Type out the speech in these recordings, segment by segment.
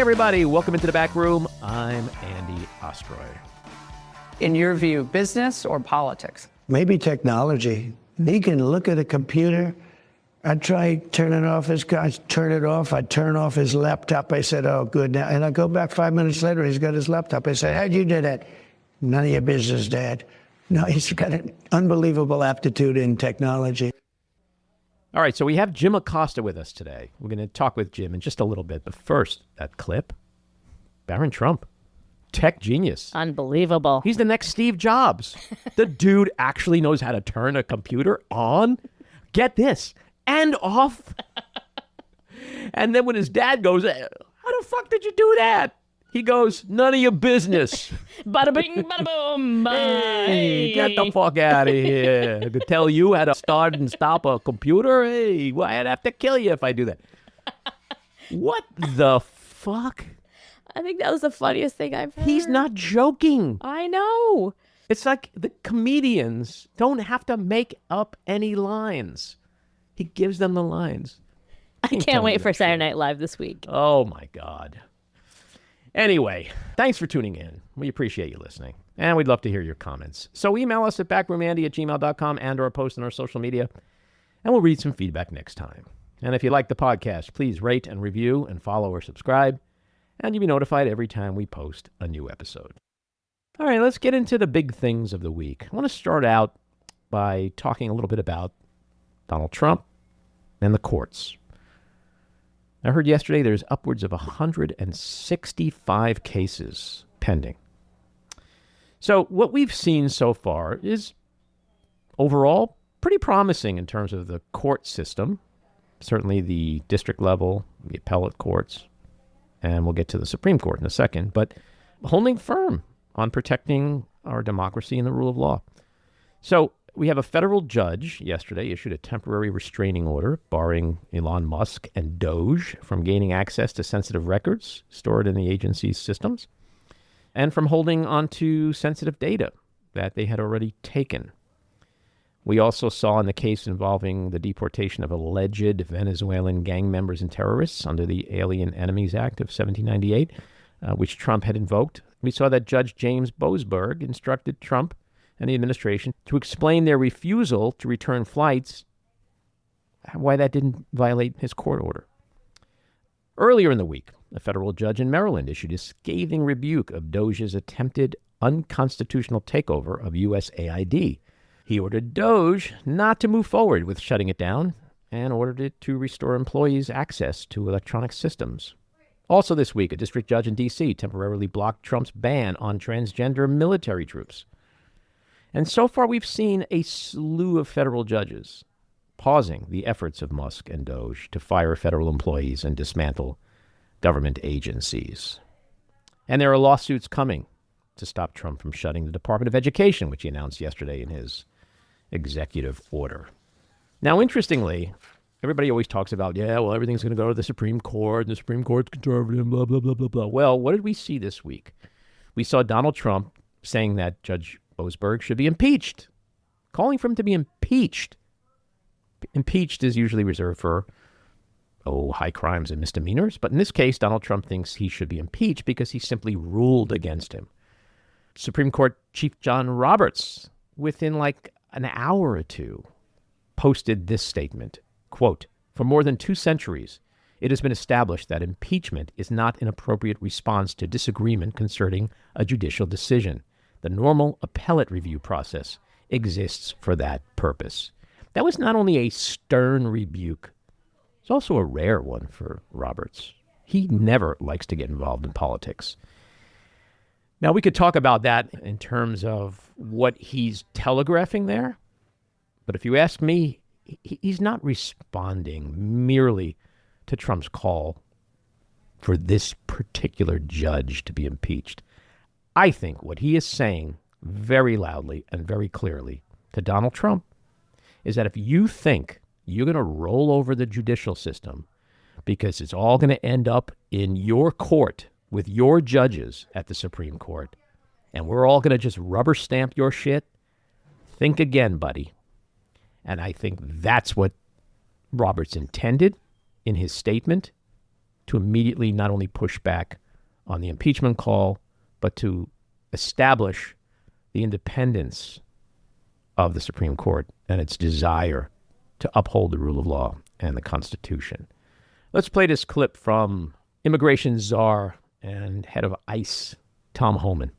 everybody. Welcome into the back room. I'm Andy Ostroy. In your view, business or politics? Maybe technology. He can look at a computer. I'd try turning off his car. I'd turn it off. I'd turn off his laptop. I said, oh, good. Now, and I go back 5 minutes later. He's got his laptop. I said, how'd you do that? None of your business, Dad. No, he's got an unbelievable aptitude in technology. All right, so we have Jim Acosta with us today. We're going to talk with Jim in just a little bit. But first, that clip. Barron Trump. Tech genius. Unbelievable. He's the next Steve Jobs. The dude actually knows how to turn a computer on, get this, and off. And then when his dad goes, how the fuck did you do that? He goes, none of your business. Bada bing, bada boom. Hey, get the fuck out of here. I could tell you how to start and stop a computer. Hey, well, I'd have to kill you if I do that. What the fuck? I think that was the funniest thing I've heard. He's not joking. I know. It's like the comedians don't have to make up any lines. He gives them the lines. I can't wait for Saturday Night Live this week. Oh, my God. Anyway, thanks for tuning in. We appreciate you listening. And we'd love to hear your comments. So email us at backroomandy@gmail.com and/or post on our social media. And we'll read some feedback next time. And if you like the podcast, please rate and review and follow or subscribe. And you'll be notified every time we post a new episode. All right, let's get into the big things of the week. I want to start out by talking a little bit about Donald Trump and the courts. I heard yesterday there's upwards of 165 cases pending. So what we've seen so far is overall pretty promising in terms of the court system, certainly the district level, the appellate courts, and we'll get to the Supreme Court in a second, but holding firm on protecting our democracy and the rule of law. So we have a federal judge yesterday issued a temporary restraining order barring Elon Musk and DOGE from gaining access to sensitive records stored in the agency's systems and from holding onto sensitive data that they had already taken. We also saw in the case involving the deportation of alleged Venezuelan gang members and terrorists under the Alien Enemies Act of 1798, which Trump had invoked. We saw that Judge James Boasberg instructed Trump and the administration to explain their refusal to return flights, why that didn't violate his court order. Earlier in the week, a federal judge in Maryland issued a scathing rebuke of DOGE's attempted unconstitutional takeover of USAID. He ordered DOGE not to move forward with shutting it down and ordered it to restore employees' access to electronic systems. Also this week, a district judge in D.C. temporarily blocked Trump's ban on transgender military troops. And so far, we've seen a slew of federal judges pausing the efforts of Musk and DOGE to fire federal employees and dismantle government agencies. And there are lawsuits coming to stop Trump from shutting the Department of Education, which he announced yesterday in his executive order. Now, interestingly, everybody always talks about, everything's going to go to the Supreme Court, and the Supreme Court's conservative, blah, blah, blah, blah, blah. Well, what did we see this week? We saw Donald Trump saying that Judge Boasberg should be impeached, calling for him to be impeached. Impeached is usually reserved for, high crimes and misdemeanors. But in this case, Donald Trump thinks he should be impeached because he simply ruled against him. Supreme Court Chief John Roberts, within like an hour or two, posted this statement, quote, "For more than 2 centuries, it has been established that impeachment is not an appropriate response to disagreement concerning a judicial decision. The normal appellate review process exists for that purpose." That was not only a stern rebuke, it's also a rare one for Roberts. He never likes to get involved in politics. Now, we could talk about that in terms of what he's telegraphing there. But if you ask me, he's not responding merely to Trump's call for this particular judge to be impeached. I think what he is saying very loudly and very clearly to Donald Trump is that if you think you're going to roll over the judicial system because it's all going to end up in your court with your judges at the Supreme Court, and we're all going to just rubber stamp your shit, think again, buddy. And I think that's what Roberts intended in his statement to immediately not only push back on the impeachment call, but to establish the independence of the Supreme Court and its desire to uphold the rule of law and the Constitution. Let's play this clip from immigration czar and head of ICE, Tom Homan.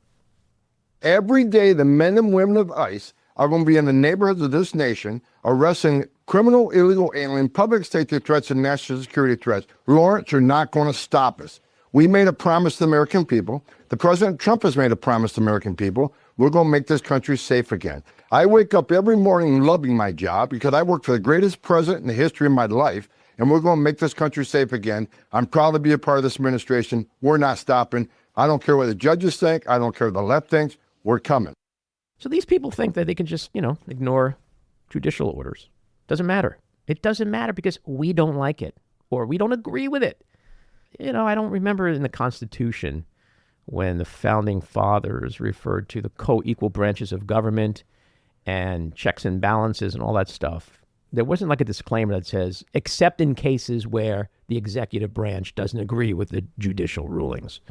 Every day, the men and women of ICE are going to be in the neighborhoods of this nation arresting criminal, illegal alien, public safety threats, and national security threats. Lawrence, you're not going to stop us. We made a promise to the American people. The President Trump has made a promise to the American people. We're going to make this country safe again. I wake up every morning loving my job because I work for the greatest president in the history of my life, and we're going to make this country safe again. I'm proud to be a part of this administration. We're not stopping. I don't care what the judges think. I don't care what the left thinks. We're coming. So these people think that they can just, ignore judicial orders. Doesn't matter. It doesn't matter because we don't like it or we don't agree with it. I don't remember in the Constitution when the founding fathers referred to the co-equal branches of government and checks and balances and all that stuff. There wasn't like a disclaimer that says, except in cases where the executive branch doesn't agree with the judicial rulings.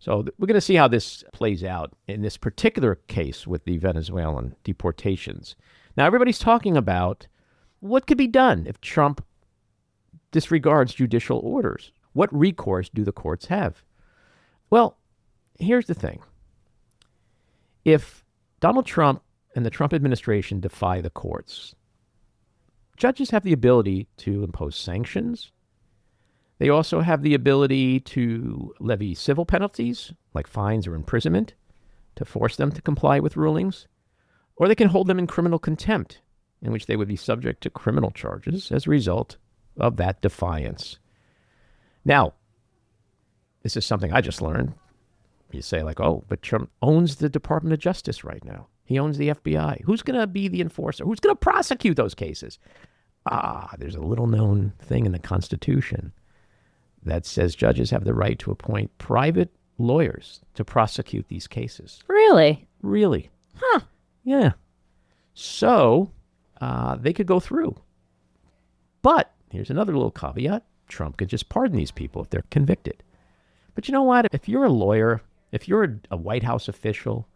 So we're going to see how this plays out in this particular case with the Venezuelan deportations. Now, everybody's talking about what could be done if Trump disregards judicial orders. What recourse do the courts have? Well, here's the thing. If Donald Trump and the Trump administration defy the courts, judges have the ability to impose sanctions. They also have the ability to levy civil penalties, like fines or imprisonment, to force them to comply with rulings. Or they can hold them in criminal contempt, in which they would be subject to criminal charges as a result of that defiance. Now, this is something I just learned. You say like, oh, but Trump owns the Department of Justice right now. He owns the FBI. Who's going to be the enforcer? Who's going to prosecute those cases? There's a little known thing in the Constitution that says judges have the right to appoint private lawyers to prosecute these cases. Really? Really. Huh. Yeah. So they could go through. But here's another little caveat. Trump could just pardon these people if they're convicted. But you know what? If you're a lawyer, if you're a White House official,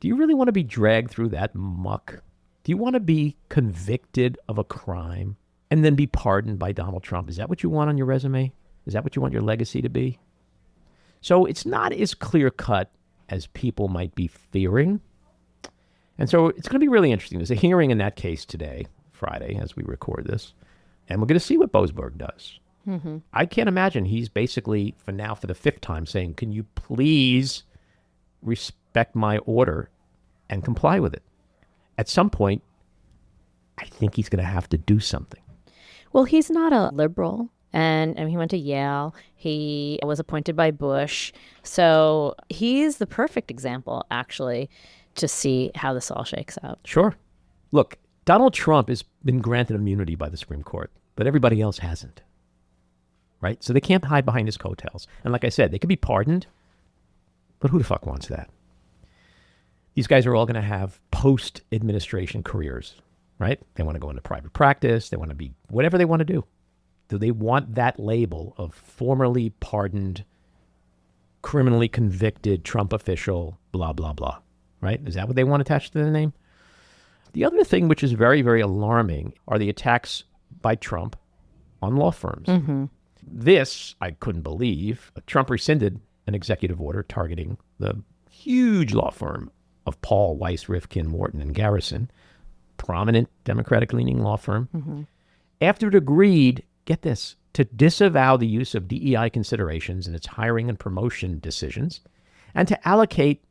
do you really want to be dragged through that muck? Do you want to be convicted of a crime and then be pardoned by Donald Trump? Is that what you want on your resume? Is that what you want your legacy to be? So it's not as clear-cut as people might be fearing. And so it's going to be really interesting. There's a hearing in that case today, Friday, as we record this. And we're going to see what Boasberg does. Mm-hmm. I can't imagine he's basically, for the fifth time, saying, can you please respect my order and comply with it? At some point, I think he's going to have to do something. Well, he's not a liberal. And he went to Yale. He was appointed by Bush. So he's the perfect example, actually, to see how this all shakes out. Sure. Look, Donald Trump has been granted immunity by the Supreme Court, but everybody else hasn't. Right? So they can't hide behind his coattails. And like I said, they could be pardoned, but who the fuck wants that? These guys are all going to have post-administration careers, right? They want to go into private practice. They want to be whatever they want to do. Do they want that label of formerly pardoned, criminally convicted Trump official, blah, blah, blah, right? Is that what they want attached to their name? The other thing which is very, very alarming are the attacks by Trump on law firms. Mm-hmm. This, I couldn't believe. Trump rescinded an executive order targeting the huge law firm of Paul, Weiss, Rifkin, Morton, and Garrison, prominent Democratic-leaning law firm, mm-hmm. after it agreed, get this, to disavow the use of DEI considerations in its hiring and promotion decisions, and to allocate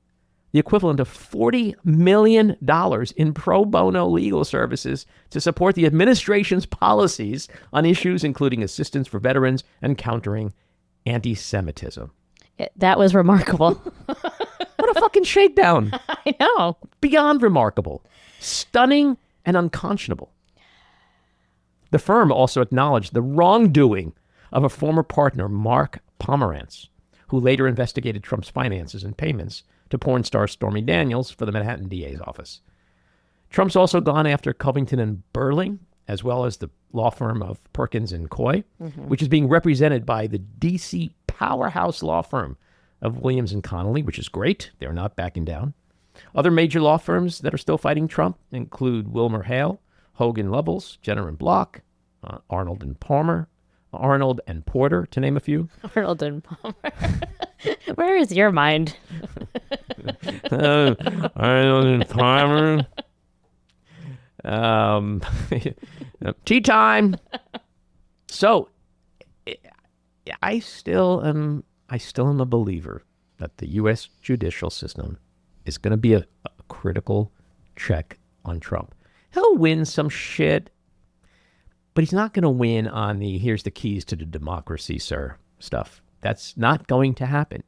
the equivalent of $40 million in pro bono legal services to support the administration's policies on issues including assistance for veterans and countering anti-Semitism. That was remarkable. What a fucking shakedown. I know. Beyond remarkable. Stunning and unconscionable. The firm also acknowledged the wrongdoing of a former partner, Mark Pomerantz, who later investigated Trump's finances and payments to porn star Stormy Daniels for the Manhattan DA's office. Trump's also gone after Covington and Burling as well as the law firm of Perkins and Coy, which is being represented by the D.C. powerhouse law firm of Williams and Connolly, which is great. They're not backing down. Other major law firms that are still fighting Trump include Wilmer Hale, Hogan Lovells, Jenner and Block, Arnold and Palmer, Arnold and Porter, to name a few. Arnold and Palmer. Where is your mind? Arnold and Palmer. Tea time. So, I still am a believer that the U.S. judicial system is going to be a critical check on Trump. He'll win some shit, but he's not going to win on the here's the keys to the democracy, sir, stuff. That's not going to happen.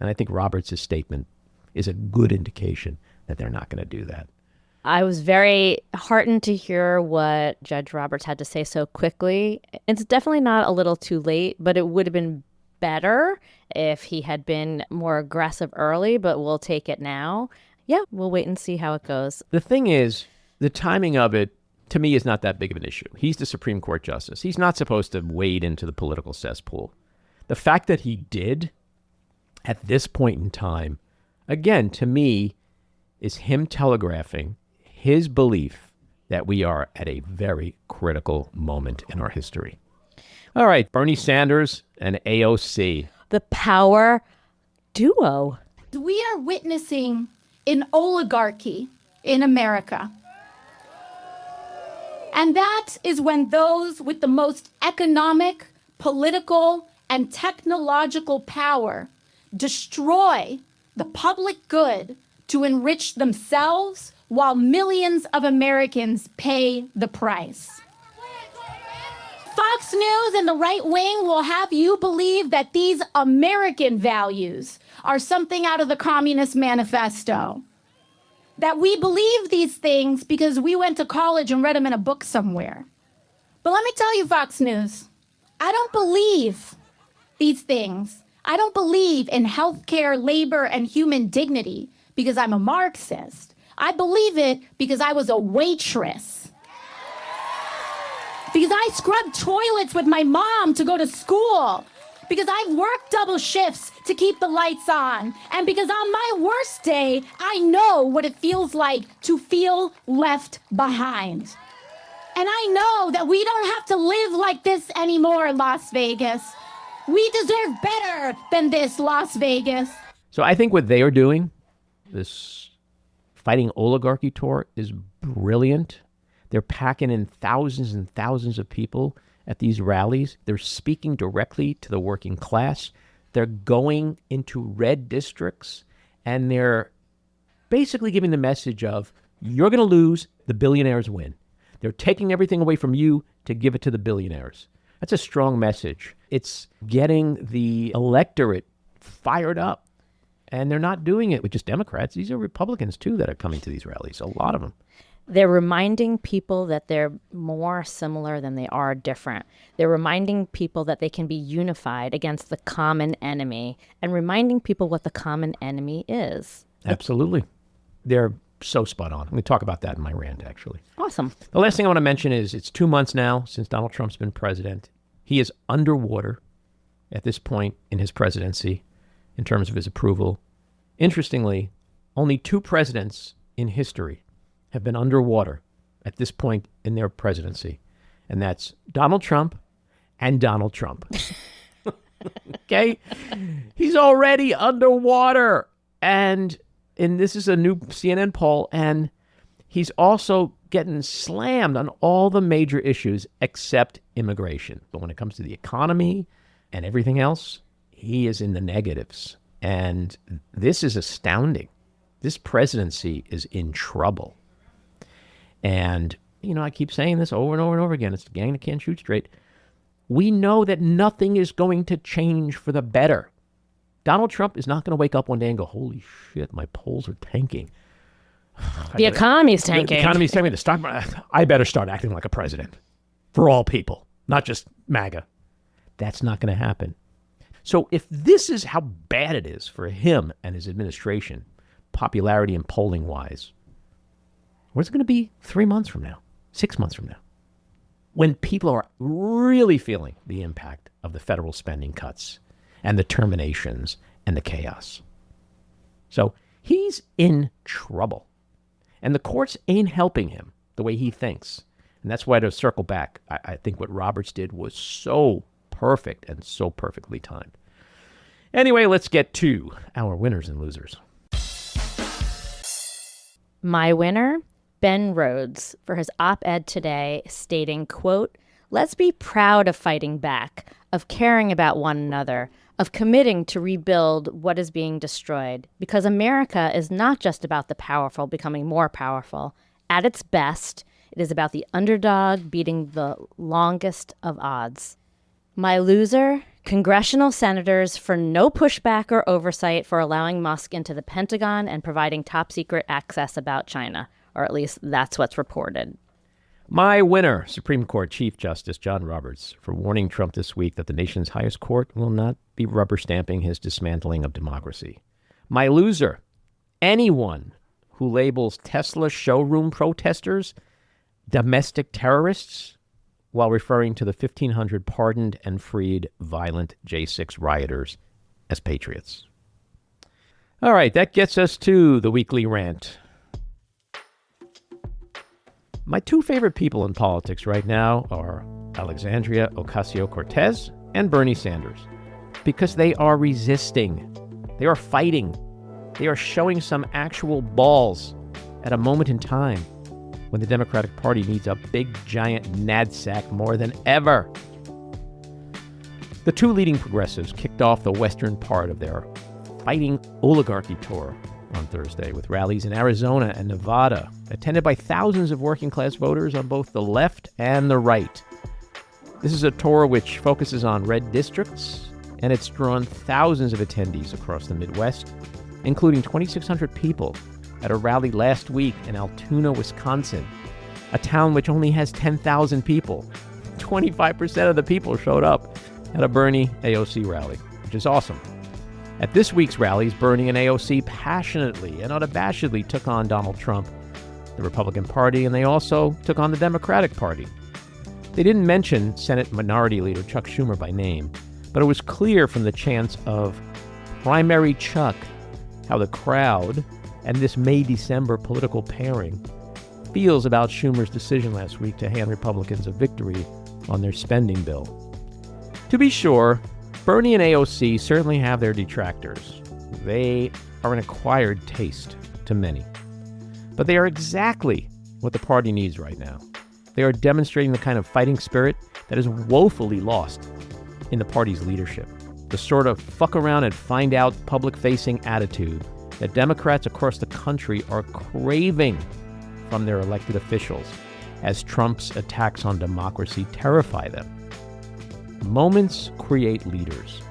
And I think Roberts' statement is a good indication that they're not going to do that. I was very heartened to hear what Judge Roberts had to say so quickly. It's definitely not a little too late, but it would have been better if he had been more aggressive early, but we'll take it now. Yeah, we'll wait and see how it goes. The thing is, the timing of it, to me, is not that big of an issue. He's the Supreme Court justice. He's not supposed to wade into the political cesspool. The fact that he did at this point in time, again, to me, is him telegraphing his belief that we are at a very critical moment in our history. All right, Bernie Sanders and AOC. The power duo. We are witnessing an oligarchy in America. And that is when those with the most economic, political, and technological power destroy the public good to enrich themselves while millions of Americans pay the price. Fox News and the right wing will have you believe that these American values are something out of the Communist Manifesto. That we believe these things because we went to college and read them in a book somewhere. But let me tell you, Fox News, I don't believe these things. I don't believe in healthcare, labor, and human dignity because I'm a Marxist. I believe it because I was a waitress. Because I scrubbed toilets with my mom to go to school. Because I worked double shifts to keep the lights on. And because on my worst day, I know what it feels like to feel left behind. And I know that we don't have to live like this anymore, Las Vegas. We deserve better than this, Las Vegas. So I think what they are doing, this Fighting Oligarchy tour, is brilliant. They're packing in thousands and thousands of people at these rallies. They're speaking directly to the working class. They're going into red districts, and they're basically giving the message of, you're going to lose, the billionaires win. They're taking everything away from you to give it to the billionaires. That's a strong message. It's getting the electorate fired up. And they're not doing it with just Democrats. These are Republicans, too, that are coming to these rallies, a lot of them. They're reminding people that they're more similar than they are different. They're reminding people that they can be unified against the common enemy and reminding people what the common enemy is. Absolutely. They're so spot on. I'm going to talk about that in my rant, actually. Awesome. The last thing I want to mention is it's 2 months now since Donald Trump's been president. He is underwater at this point in his presidency in terms of his approval. Interestingly, only 2 presidents in history have been underwater at this point in their presidency. And that's Donald Trump and Donald Trump. Okay? He's already underwater. And this is a new CNN poll. And he's also getting slammed on all the major issues except immigration. But when it comes to the economy and everything else, he is in the negatives. And this is astounding. This presidency is in trouble. And, I keep saying this over and over and over again. It's the gang that can't shoot straight. We know that nothing is going to change for the better. Donald Trump is not going to wake up one day and go, holy shit, my polls are tanking. The economy's tanking. The economy's tanking. I better start acting like a president for all people, not just MAGA. That's not going to happen. So if this is how bad it is for him and his administration, popularity and polling wise, where's it going to be 3 months from now, 6 months from now? when people are really feeling the impact of the federal spending cuts and the terminations and the chaos. So he's in trouble. And the courts ain't helping him the way he thinks. And that's why, to circle back, I think what Roberts did was so perfect and so perfectly timed. Anyway, let's get to our winners and losers. My winner, Ben Rhodes, for his op-ed today stating, quote, "Let's be proud of fighting back, of caring about one another, of committing to rebuild what is being destroyed, because America is not just about the powerful becoming more powerful. At its best, it is about the underdog beating the longest of odds." My loser, congressional senators for no pushback or oversight for allowing Musk into the Pentagon and providing top secret access about China, or at least that's what's reported. My winner, Supreme Court Chief Justice John Roberts, for warning Trump this week that the nation's highest court will not be rubber stamping his dismantling of democracy. My loser, anyone who labels Tesla showroom protesters domestic terrorists while referring to the 1,500 pardoned and freed violent J6 rioters as patriots. All right, that gets us to the weekly rant. My two favorite people in politics right now are Alexandria Ocasio-Cortez and Bernie Sanders, because they are resisting. They are fighting. They are showing some actual balls at a moment in time when the Democratic Party needs a big, giant NADSAC more than ever. The two leading progressives kicked off the western part of their fighting oligarchy tour on Thursday with rallies in Arizona and Nevada, attended by thousands of working-class voters on both the left and the right. This is a tour which focuses on red districts, and it's drawn thousands of attendees across the Midwest, including 2,600 people at a rally last week in Altoona, Wisconsin, a town which only has 10,000 people. 25% of the people showed up at a Bernie AOC rally, which is awesome. At this week's rallies, Bernie and AOC passionately and unabashedly took on Donald Trump, the Republican Party, and they also took on the Democratic Party. They didn't mention Senate Minority Leader Chuck Schumer by name, but it was clear from the chants of Primary Chuck how the crowd and this May-December political pairing feels about Schumer's decision last week to hand Republicans a victory on their spending bill. To be sure, Bernie and AOC certainly have their detractors. They are an acquired taste to many. But they are exactly what the party needs right now. They are demonstrating the kind of fighting spirit that is woefully lost in the party's leadership. The sort of fuck around and find out public-facing attitude that Democrats across the country are craving from their elected officials as Trump's attacks on democracy terrify them. Moments create leaders,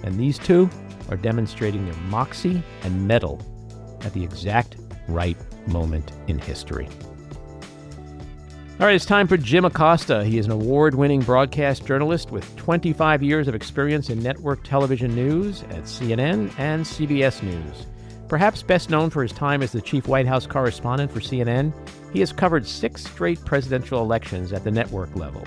and these two are demonstrating their moxie and mettle at the exact right moment in history. All right, it's time for Jim Acosta. He is an award-winning broadcast journalist with 25 years of experience in network television news at CNN and CBS News. Perhaps best known for his time as the Chief White House Correspondent for CNN, he has covered 6 straight presidential elections at the network level.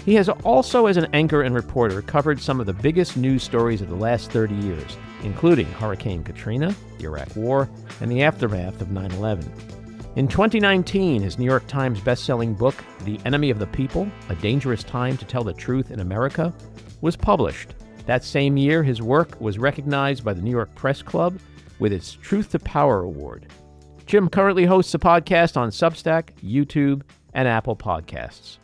He has also, as an anchor and reporter, covered some of the biggest news stories of the last 30 years, including Hurricane Katrina, the Iraq War, and the aftermath of 9/11. In 2019, his New York Times bestselling book, The Enemy of the People, A Dangerous Time to Tell the Truth in America, was published. That same year, his work was recognized by the New York Press Club with its Truth to Power Award. Jim currently hosts a podcast on Substack, YouTube, and Apple Podcasts.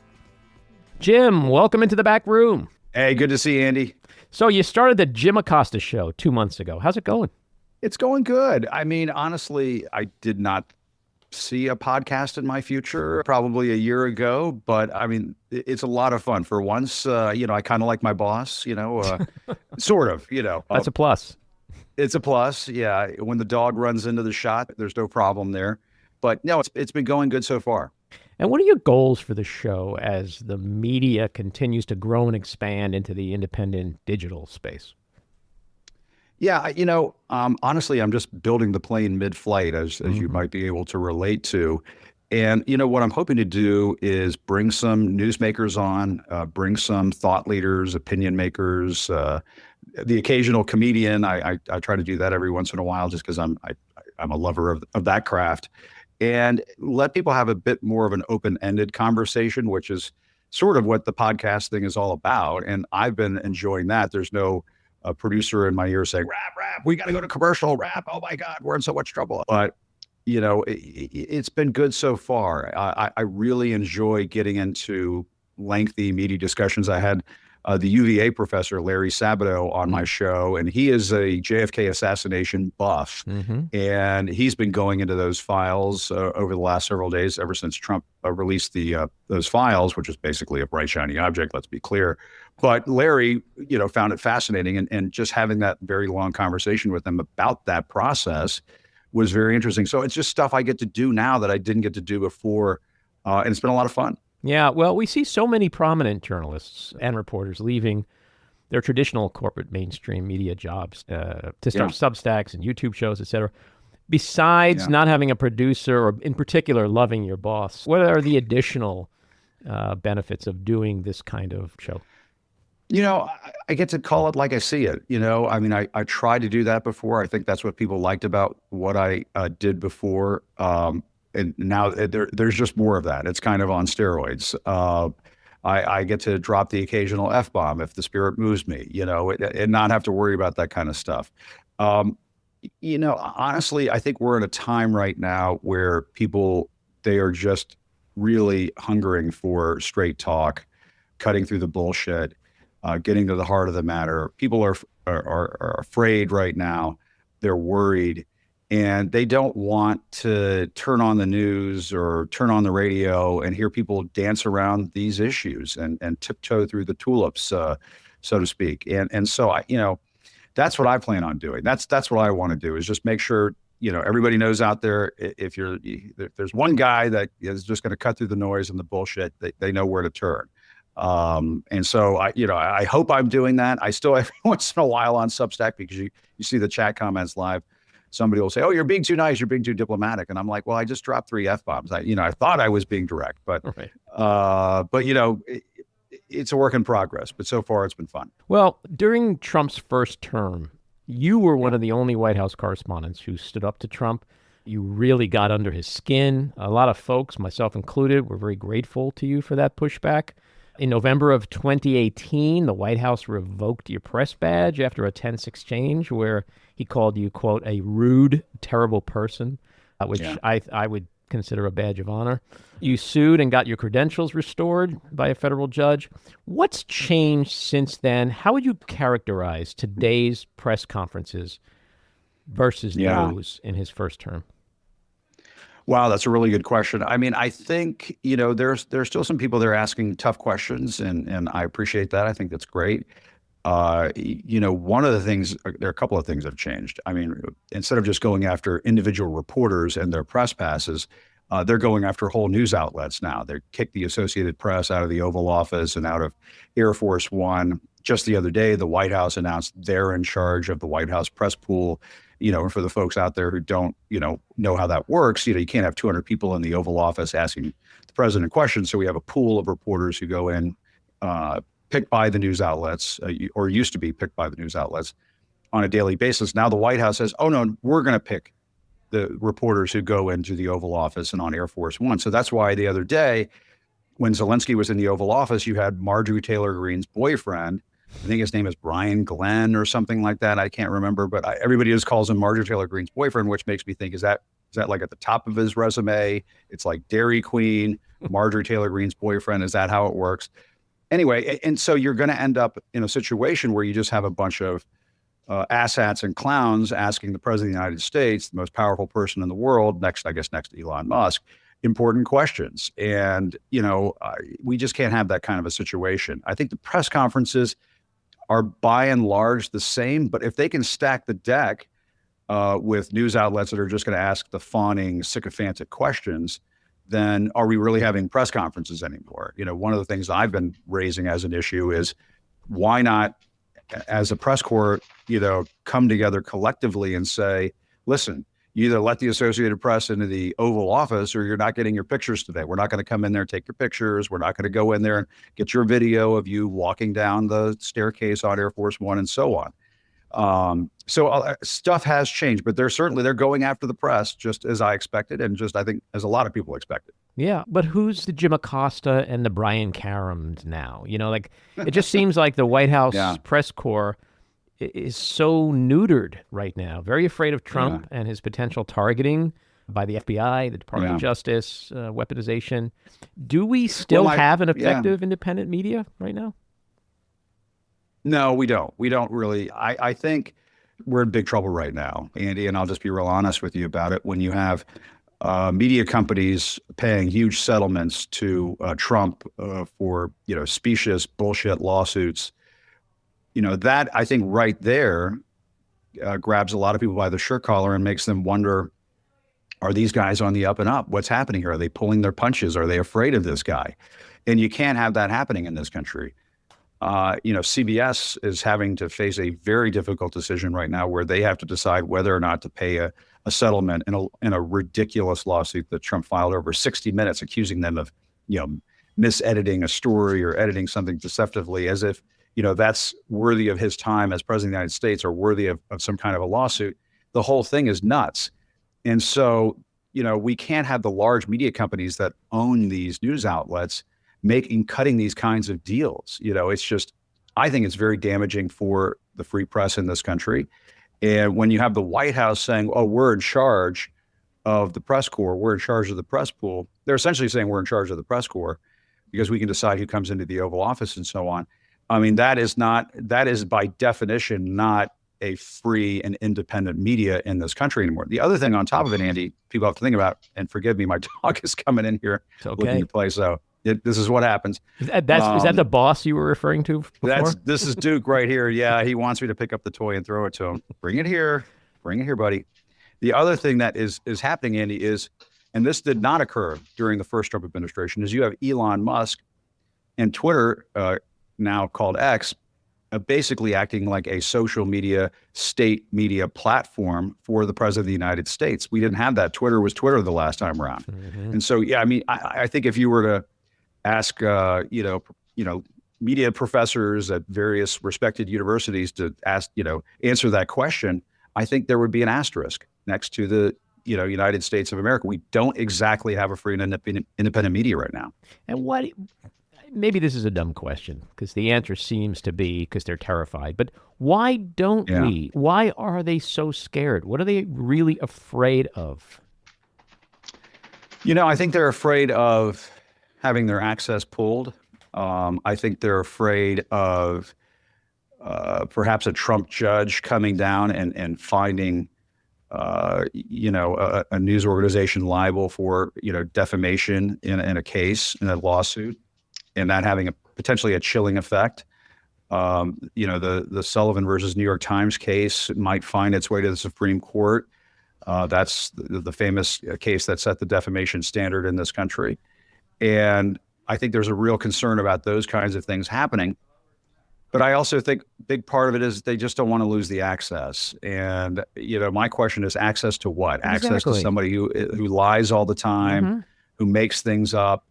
Jim, welcome into the back room. Hey, good to see you, Andy. So you started the Jim Acosta Show 2 months ago. How's it going? It's going good. I mean, honestly, I did not see a podcast in my future probably a year ago, but I mean, it's a lot of fun. For once, I kind of like my boss, sort of, That's a plus. It's a plus. Yeah. When the dog runs into the shot, there's no problem there. But no, it's been going good so far. And what are your goals for the show as the media continues to grow and expand into the independent digital space? Yeah, honestly, I'm just building the plane mid-flight, as you might be able to relate to. And, what I'm hoping to do is bring some newsmakers on, bring some thought leaders, opinion makers, the occasional comedian. I try to do that every once in a while just because I'm a lover of that craft, and let people have a bit more of an open-ended conversation, which is sort of what the podcast thing is all about. And I've been enjoying that. There's no producer in my ear saying, rap, we got to go to commercial, rap. Oh my God, we're in so much trouble. But, it's been good so far. I really enjoy getting into lengthy, meaty discussions. I had the UVA professor, Larry Sabato, on my show, and he is a JFK assassination buff. And he's been going into those files over the last several days, ever since Trump released those files, which is basically a bright, shiny object, let's be clear. But Larry, found it fascinating, and just having that very long conversation with him about that process was very interesting. So it's just stuff I get to do now that I didn't get to do before, and it's been a lot of fun. Yeah, well, we see so many prominent journalists and reporters leaving their traditional corporate mainstream media jobs to start Substacks and YouTube shows, et cetera. Besides not having a producer, or in particular loving your boss, what are the additional benefits of doing this kind of show? I get to call it like I see it. I tried to do that before. I think that's what people liked about what I did before. And now there's just more of that. It's kind of on steroids. I get to drop the occasional F-bomb if the spirit moves me, and not have to worry about that kind of stuff. Honestly, I think we're in a time right now where they are just really hungering for straight talk, cutting through the bullshit, getting to the heart of the matter. People are afraid right now. They're worried. And they don't want to turn on the news or turn on the radio and hear people dance around these issues and tiptoe through the tulips, so to speak. And so that's what I plan on doing. That's what I want to do, is just make sure everybody knows out there, if there's one guy that is just going to cut through the noise and the bullshit, they know where to turn. And so I hope I'm doing that. I still every once in a while on Substack, because you see the chat comments live. Somebody will say, "Oh, you're being too nice. You're being too diplomatic." And I'm like, "Well, I just dropped 3 F-bombs. I thought I was being direct, but, Right. It's a work in progress. But so far, it's been fun." Well, during Trump's first term, you were one of the only White House correspondents who stood up to Trump. You really got under his skin. A lot of folks, myself included, were very grateful to you for that pushback. In November of 2018, the White House revoked your press badge after a tense exchange where he called you, quote, a rude, terrible person, which I would consider a badge of honor. You sued and got your credentials restored by a federal judge. What's changed since then? How would you characterize today's press conferences versus those in his first term? Wow, that's a really good question. I mean, I think, there's still some people there asking tough questions, and I appreciate that. I think that's great. One of the things, there are a couple of things that have changed. I mean, instead of just going after individual reporters and their press passes, they're going after whole news outlets now. They kicked the Associated Press out of the Oval Office and out of Air Force One. Just the other day, the White House announced they're in charge of the White House press pool. And for the folks out there who don't, know how that works, you can't have 200 people in the Oval Office asking the president questions. So we have a pool of reporters who go in, picked by the news outlets, or used to be picked by the news outlets on a daily basis. Now the White House says, oh no, we're going to pick the reporters who go into the Oval Office and on Air Force One. So that's why the other day, when Zelensky was in the Oval Office, you had Marjorie Taylor Greene's boyfriend. I think his name is Brian Glenn or something like that. I can't remember, but everybody just calls him Marjorie Taylor Greene's boyfriend, which makes me think, is that like at the top of his resume? It's like Dairy Queen, Marjorie Taylor Greene's boyfriend. Is that how it works? Anyway, and so you're going to end up in a situation where you just have a bunch of asshats and clowns asking the president of the United States, the most powerful person in the world, next to Elon Musk, important questions. And, we just can't have that kind of a situation. I think the press conferences are by and large the same, but if they can stack the deck with news outlets that are just going to ask the fawning, sycophantic questions, then are we really having press conferences anymore? One of the things I've been raising as an issue is, why not, as a press corps, come together collectively and say, listen, you either let the Associated Press into the Oval Office or you're not getting your pictures today. We're not going to come in there and take your pictures. We're not going to go in there and get your video of you walking down the staircase on Air Force One and so on. So stuff has changed, but they're going after the press just as I expected, and just I think as a lot of people expected. Yeah, but who's the Jim Acosta and the Brian Karams now? Like it just seems like the White House press corps is so neutered right now, very afraid of Trump and his potential targeting by the FBI, the Department of Justice, weaponization. Do we still have an effective independent media right now? No, we don't. We don't really. I think we're in big trouble right now, Andy, and I'll just be real honest with you about it. When you have media companies paying huge settlements to Trump for specious bullshit lawsuits, that I think right there grabs a lot of people by the shirt collar and makes them wonder, are these guys on the up and up? What's happening here? Are they pulling their punches? Are they afraid of this guy? And you can't have that happening in this country. CBS is having to face a very difficult decision right now where they have to decide whether or not to pay a settlement in a ridiculous lawsuit that Trump filed over 60 minutes, accusing them of, misediting a story or editing something deceptively, as if, that's worthy of his time as president of the United States or worthy of some kind of a lawsuit. The whole thing is nuts. And so, we can't have the large media companies that own these news outlets cutting these kinds of deals. It's just, I think it's very damaging for the free press in this country. And when you have the White House saying, oh, we're in charge of the press corps, we're in charge of the press pool, they're essentially saying we're in charge of the press corps because we can decide who comes into the Oval Office and so on. I mean, that is by definition not a free and independent media in this country anymore. The other thing on top of it, Andy, people have to think about, and forgive me, my dog is coming in here looking to play, so this is what happens. Is that the boss you were referring to before? This is Duke right here. Yeah, he wants me to pick up the toy and throw it to him. Bring it here, buddy. The other thing that is happening, Andy, is, and this did not occur during the first Trump administration, is you have Elon Musk and Twitter, now called X, basically acting like a social media, state media platform for the president of the United States. We didn't have that. Twitter was Twitter the last time around. Mm-hmm. And so, I mean, I think if you were to ask, media professors at various respected universities to answer that question, I think there would be an asterisk next to the, United States of America. We don't exactly have a free and independent media right now. And maybe this is a dumb question because the answer seems to be because they're terrified, but why don't we? Why are they so scared? What are they really afraid of? I think they're afraid of having their access pulled. I think they're afraid of perhaps a Trump judge coming down and finding, a news organization liable for, defamation in a case, in a lawsuit, and that having potentially a chilling effect. The Sullivan versus New York Times case might find its way to the Supreme Court. That's the famous case that set the defamation standard in this country. And I think there's a real concern about those kinds of things happening. But I also think a big part of it is they just don't want to lose the access. And, my question is access to what? Exactly. Access to somebody who lies all the time, who makes things up.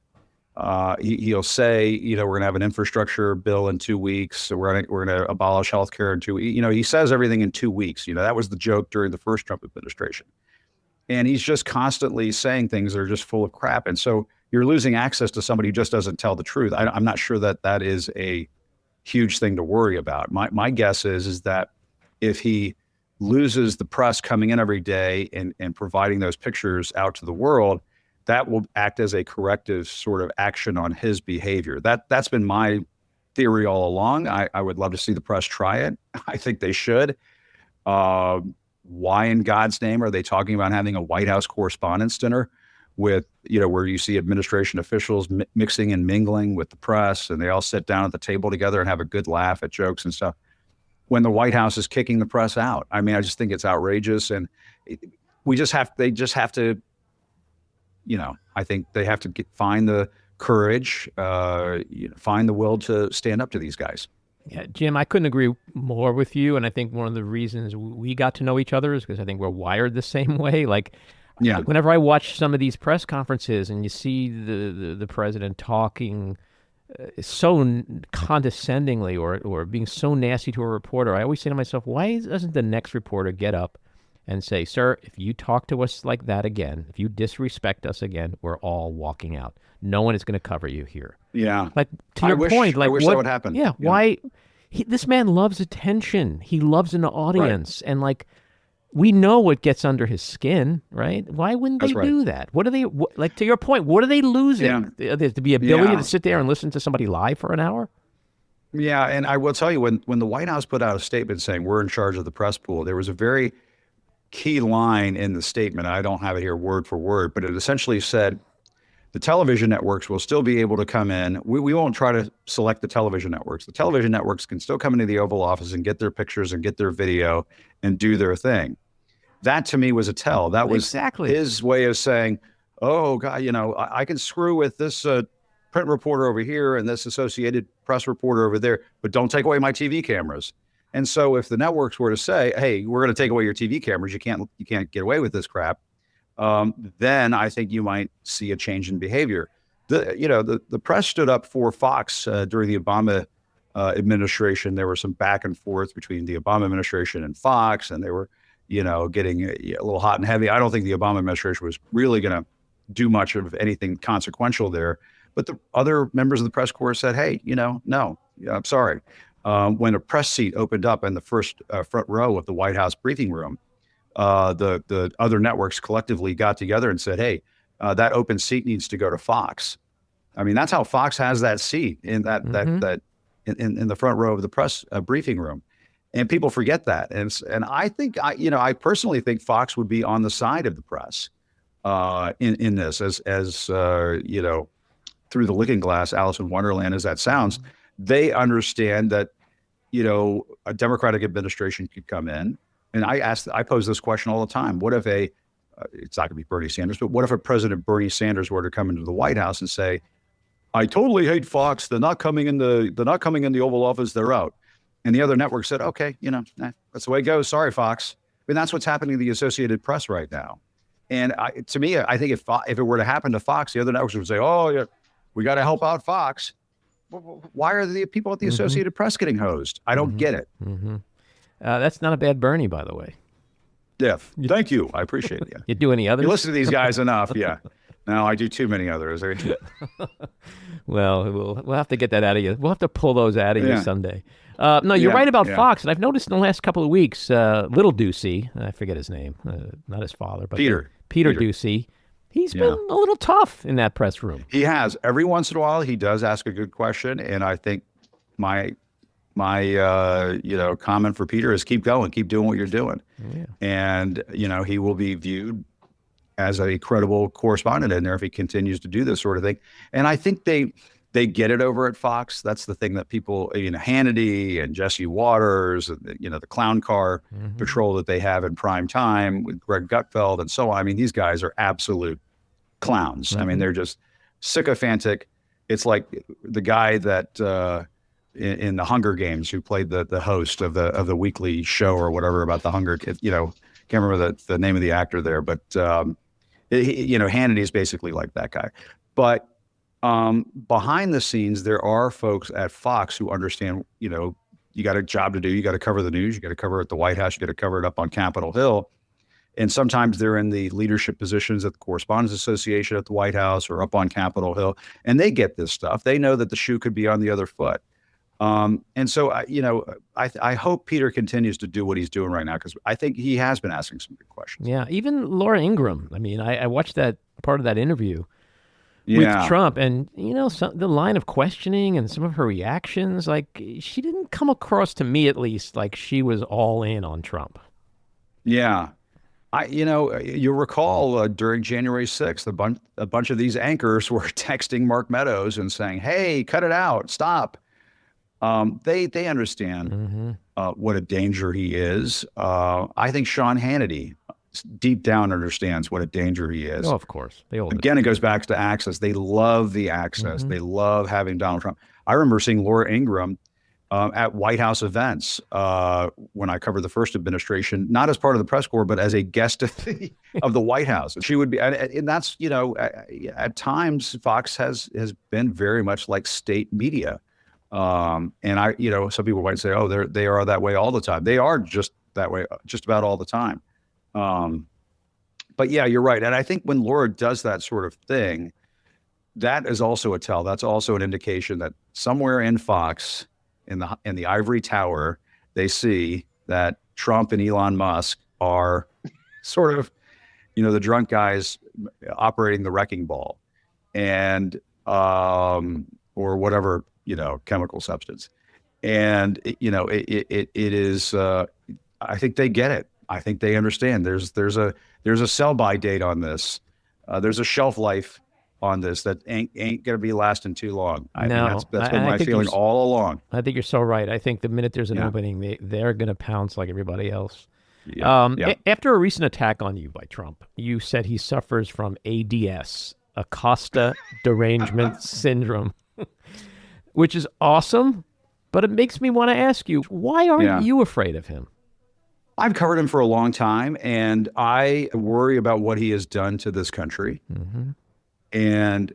He'll say, we're going to have an infrastructure bill in 2 weeks. So we're going to abolish healthcare in 2 weeks. He says everything in 2 weeks. That was the joke during the first Trump administration. And he's just constantly saying things that are just full of crap. And so you're losing access to somebody who just doesn't tell the truth. I'm not sure that is a huge thing to worry about. My guess is that if he loses the press coming in every day and providing those pictures out to the world, that will act as a corrective sort of action on his behavior. That's been my theory all along. I would love to see the press try it. I think they should. Why in God's name are they talking about having a White House Correspondents' Dinner with, where you see administration officials mixing and mingling with the press, and they all sit down at the table together and have a good laugh at jokes and stuff, when the White House is kicking the press out? I mean, I just think it's outrageous, and they just have to, I think they have to find the courage, find the will to stand up to these guys. Yeah, Jim, I couldn't agree more with you. And I think one of the reasons we got to know each other is because I think we're wired the same way. Like, Yeah. whenever I watch some of these press conferences and you see the president talking so condescendingly or being so nasty to a reporter, I always say to myself, why doesn't the next reporter get up and say, sir, if you talk to us like that again, if you disrespect us again, we're all walking out. No one is going to cover you here. Yeah. Like, to your point, like, I wish what, that would happen. Yeah, why? This man loves attention. He loves an audience. And, like, we know what gets under his skin, right? Why wouldn't they do that? What are they, like, to your point, what are they losing? To be ability to sit there and listen to somebody lie for an hour? Yeah, and I will tell you, when the White House put out a statement saying we're in charge of the press pool, there was a very key line in the statement. I don't have it here word for word, but it essentially said the television networks will still be able to come in. We won't try to select the television networks. The television networks can still come into the Oval Office and get their pictures and get their video and do their thing. That to me was a tell. That was his way of saying, oh, God, I can screw with this print reporter over here and this Associated Press reporter over there, but don't take away my TV cameras. And so if the networks were to say, hey, we're going to take away your TV cameras, you can't get away with this crap, then I think you might see a change in behavior. The press stood up for Fox during the Obama administration. There were some back and forth between the Obama administration and Fox, and they were, getting a little hot and heavy. I don't think the Obama administration was really going to do much of anything consequential there. But the other members of the press corps said, hey, no, I'm sorry. When a press seat opened up in the first front row of the White House briefing room, the other networks collectively got together and said, hey, that open seat needs to go to Fox. I mean, that's how Fox has that seat in that in the front row of the press briefing room. And people forget that. And I think, I personally think Fox would be on the side of the press in this, as through the looking glass, Alice in Wonderland, as that sounds. They understand that, a Democratic administration could come in. And I pose this question all the time. What if it's not going to be Bernie Sanders, but what if a President Bernie Sanders were to come into the White House and say, I totally hate Fox. They're not coming in the Oval Office. They're out. And the other network said, okay, that's the way it goes. Sorry, Fox. I mean, that's what's happening to the Associated Press right now. And to me, I think if it were to happen to Fox, the other networks would say, oh, yeah, we got to help out Fox. Why are the people at the Associated Press getting hosed? I don't get it. That's not a bad Bernie, by the way. Yeah. Thank you. I appreciate it. Yeah. You do any others? You listen to these guys enough. Yeah. No, I do too many others. Well, we'll have to get that out of you. We'll have to pull those out of you someday. No, you're right about Fox. And I've noticed in the last couple of weeks, Little Ducey, I forget his name, not his father, but Peter Ducey. He's been a little tough in that press room. He has. Every once in a while, he does ask a good question. And I think my comment for Peter is keep going, keep doing what you're doing. Yeah. And, he will be viewed as a credible correspondent in there if he continues to do this sort of thing. And I think they get it over at Fox. That's the thing that people, Hannity and Jesse Waters, and, the clown car patrol that they have in prime time with Greg Gutfeld and so on. I mean, these guys are absolute clowns. I mean, they're just sycophantic. It's like the guy that in the Hunger Games who played the host of the weekly show or whatever about the Hunger Kids. Can't remember the name of the actor there, but Hannity is basically like that guy. But behind the scenes, there are folks at Fox who understand, you got a job to do. You got to cover the news. You got to cover it at the White House. You got to cover it up on Capitol Hill. And sometimes they're in the leadership positions at the Correspondents Association at the White House or up on Capitol Hill. And they get this stuff. They know that the shoe could be on the other foot. And so, I hope Peter continues to do what he's doing right now, because I think he has been asking some good questions. Yeah, even Laura Ingraham. I mean, I watched that part of that interview with Trump, and the line of questioning and some of her reactions, like she didn't come across to me, at least, like she was all in on Trump. Yeah. You'll recall during January 6th, a bunch of these anchors were texting Mark Meadows and saying, hey, cut it out, stop. They understand what a danger he is. I think Sean Hannity deep down understands what a danger he is. Oh, of course. Again, it goes back to access. They love the access. They love having Donald Trump. I remember seeing Laura Ingraham at White House events when I covered the first administration, not as part of the press corps, but as a guest of the White House. She would be, and that's, at times Fox has been very much like state media. And some people might say, oh, they are that way all the time. They are just that way, just about all the time. But yeah, you're right. And I think when Laura does that sort of thing, that is also a tell. That's also an indication that somewhere in Fox, in the ivory tower, they see that Trump and Elon Musk are sort of, the drunk guys operating the wrecking ball, and or whatever chemical substance, and it is. I think they get it. I think they understand. There's a sell by date on this. There's a shelf life on this that ain't gonna be lasting too long. That's been my feeling all along. I think you're so right. I think the minute there's an opening, they're gonna pounce like everybody else. After a recent attack on you by Trump, you said he suffers from ADS, Acosta derangement syndrome, which is awesome, but it makes me want to ask you, why aren't you afraid of him? I've covered him for a long time, and I worry about what he has done to this country. Mm-hmm. And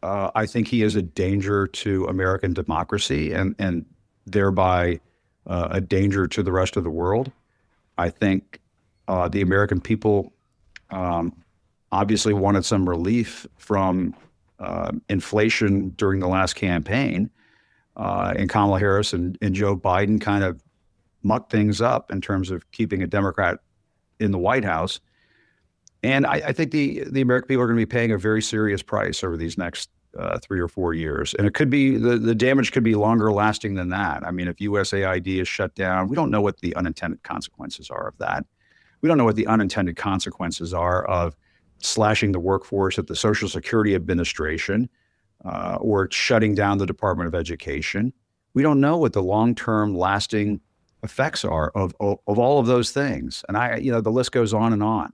I think he is a danger to American democracy and thereby a danger to the rest of the world. I think the American people obviously wanted some relief from inflation during the last campaign, and Kamala Harris and Joe Biden kind of mucked things up in terms of keeping a Democrat in the White House. And I think the American people are going to be paying a very serious price over these next 3 or 4 years. And it could be, the damage could be longer lasting than that. I mean, if USAID is shut down, we don't know what the unintended consequences are of that. We don't know what the unintended consequences are of slashing the workforce at the Social Security Administration or shutting down the Department of Education. We don't know what the long-term lasting effects are of all of those things. And the list goes on and on.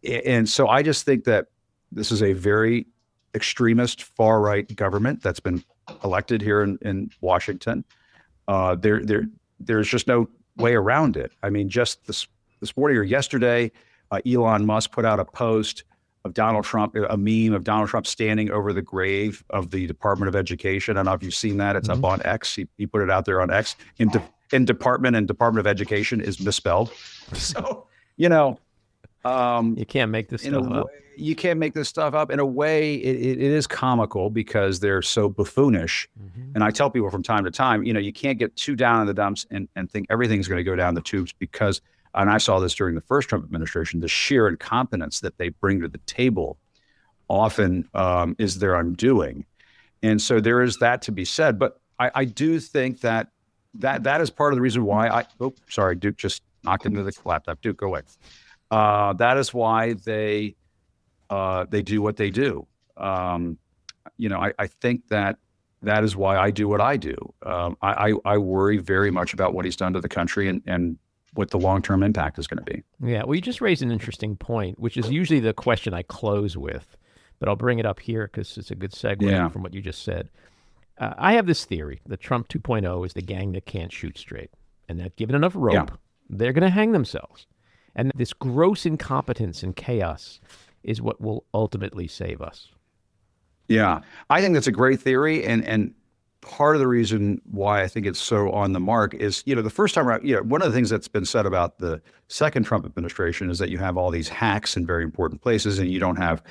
And so I just think that this is a very extremist far-right government that's been elected here in Washington. There's just no way around it. I mean, just this morning or yesterday, Elon Musk put out a post of Donald Trump, a meme of Donald Trump standing over the grave of the Department of Education. I don't know if you've seen that. It's up on X. He put it out there on X. In Department and Department of Education is misspelled. So, you can't make this stuff up. You can't make this stuff up. In a way, it is comical because they're so buffoonish. Mm-hmm. And I tell people from time to time, you can't get too down in the dumps and think everything's going to go down the tubes because, and I saw this during the first Trump administration, the sheer incompetence that they bring to the table often is their undoing. And so there is that to be said. But I do think that is part of the reason why sorry, Duke just knocked into the laptop. Duke, go away. That is why they do what they do. I think that is why I do what I do. I worry very much about what he's done to the country and what the long-term impact is going to be. Yeah, well, you just raised an interesting point, which is usually the question I close with, but I'll bring it up here because it's a good segue from what you just said. I have this theory that Trump 2.0 is the gang that can't shoot straight, and that given enough rope, they're going to hang themselves. And this gross incompetence and chaos is what will ultimately save us. Yeah, I think that's a great theory. And part of the reason why I think it's so on the mark is, the first time around, one of the things that's been said about the second Trump administration is that you have all these hacks in very important places and you don't have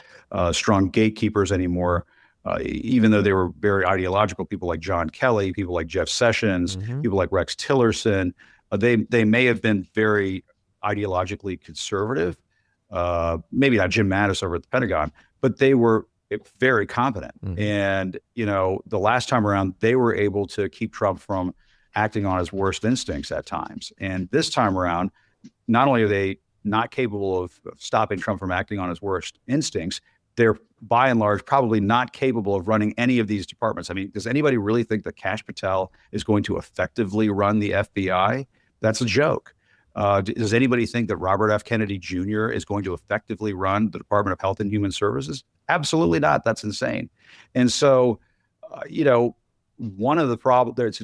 strong gatekeepers anymore, even though they were very ideological, people like John Kelly, people like Jeff Sessions, people like Rex Tillerson. They may have been very ideologically conservative, maybe not Jim Mattis over at the Pentagon, but they were very competent. And, the last time around, they were able to keep Trump from acting on his worst instincts at times. And this time around, not only are they not capable of stopping Trump from acting on his worst instincts, they're by and large probably not capable of running any of these departments. I mean, does anybody really think that Kash Patel is going to effectively run the FBI? That's a joke. Does anybody think that Robert F. Kennedy Jr. is going to effectively run the Department of Health and Human Services? Absolutely not. That's insane. And so, one of the problems,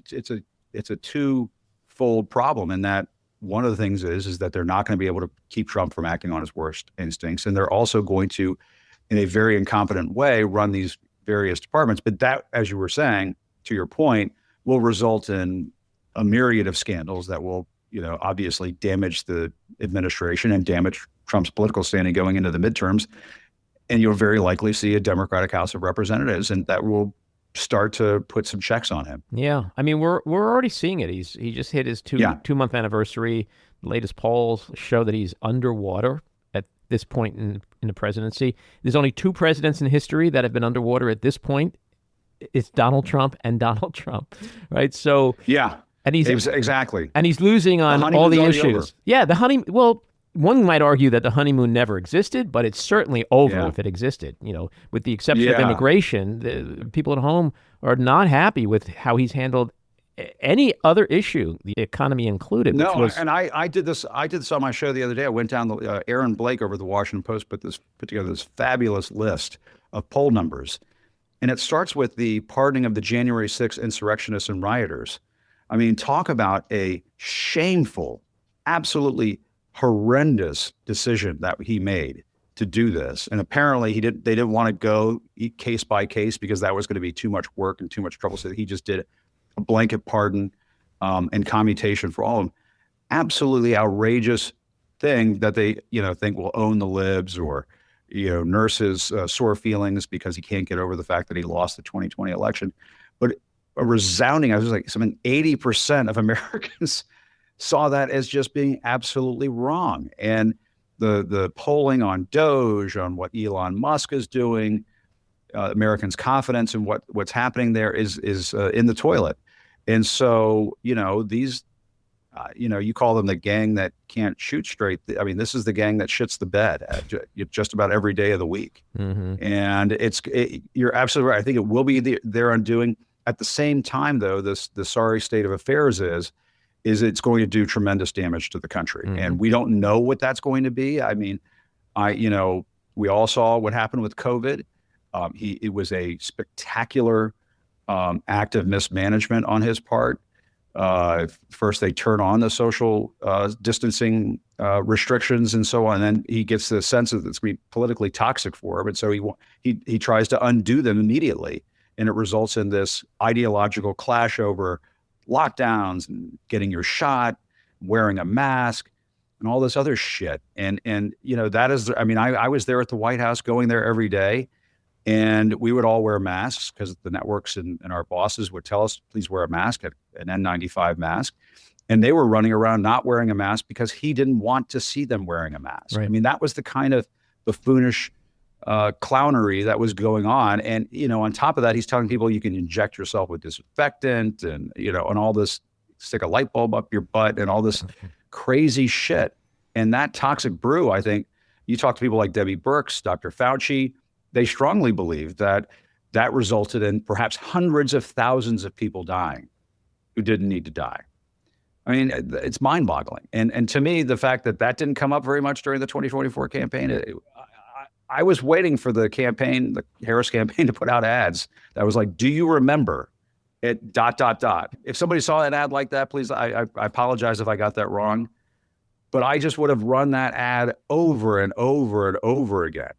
it's a twofold problem in that one of the things is that they're not going to be able to keep Trump from acting on his worst instincts. And they're also going to, in a very incompetent way, run these various departments. But that, as you were saying, to your point, will result in a myriad of scandals that will, obviously damage the administration and damage Trump's political standing going into the midterms. And you'll very likely see a Democratic House of Representatives, and that will start to put some checks on him. Yeah, I mean, we're already seeing it. He just hit his two-month anniversary. The latest polls show that he's underwater at this point in the presidency. There's only 2 presidents in history that have been underwater at this point. It's Donald Trump and Donald Trump, right? So and exactly, and he's losing on all the issues. Yeah, well, one might argue that the honeymoon never existed, but it's certainly over if it existed. With the exception of immigration, the people at home are not happy with how he's handled any other issue, the economy included. And I did this on my show the other day. I went down Aaron Blake over at the Washington Post put together this fabulous list of poll numbers, and it starts with the pardoning of the January 6th insurrectionists and rioters. I mean, talk about a shameful, absolutely horrendous decision that he made to do this. And apparently they didn't want to go case by case because that was going to be too much work and too much trouble. So he just did a blanket pardon and commutation for all of them. Absolutely outrageous thing that they, think will own the libs or, nurse his sore feelings because he can't get over the fact that he lost the 2020 election. But a resounding, I was like, 80% of Americans saw that as just being absolutely wrong. And the polling on DOGE, on what Elon Musk is doing, Americans' confidence in what's happening there is in the toilet. And so, these, you call them the gang that can't shoot straight. I mean, this is the gang that shits the bed just about every day of the week. Mm-hmm. And you're absolutely right. I think it will be their undoing. At the same time, though, the sorry state of affairs is it's going to do tremendous damage to the country. Mm-hmm. And we don't know what that's going to be. I mean, we all saw what happened with COVID. It was a spectacular act of mismanagement on his part. First, they turn on the social distancing restrictions and so on. And then he gets the sense that it's going to be politically toxic for him. And so he tries to undo them immediately. And it results in this ideological clash over lockdowns and getting your shot, wearing a mask, and all this other shit. And that is, I was there at the White House, going there every day, and we would all wear masks because the networks and our bosses would tell us, please wear a mask, an N95 mask. And they were running around not wearing a mask because he didn't want to see them wearing a mask. Right. I mean, that was the kind of buffoonish clownery that was going on. And, on top of that, he's telling people you can inject yourself with disinfectant and, and all this, stick a light bulb up your butt and all this crazy shit. And that toxic brew, I think, you talk to people like Debbie Birx, Dr. Fauci, they strongly believe that resulted in perhaps hundreds of thousands of people dying who didn't need to die. I mean, it's mind-boggling. And to me, the fact that didn't come up very much during the 2024 campaign, I was waiting for the Harris campaign to put out ads that was like, do you remember it ... If somebody saw an ad like that, please, I apologize if I got that wrong, but I just would have run that ad over and over and over again,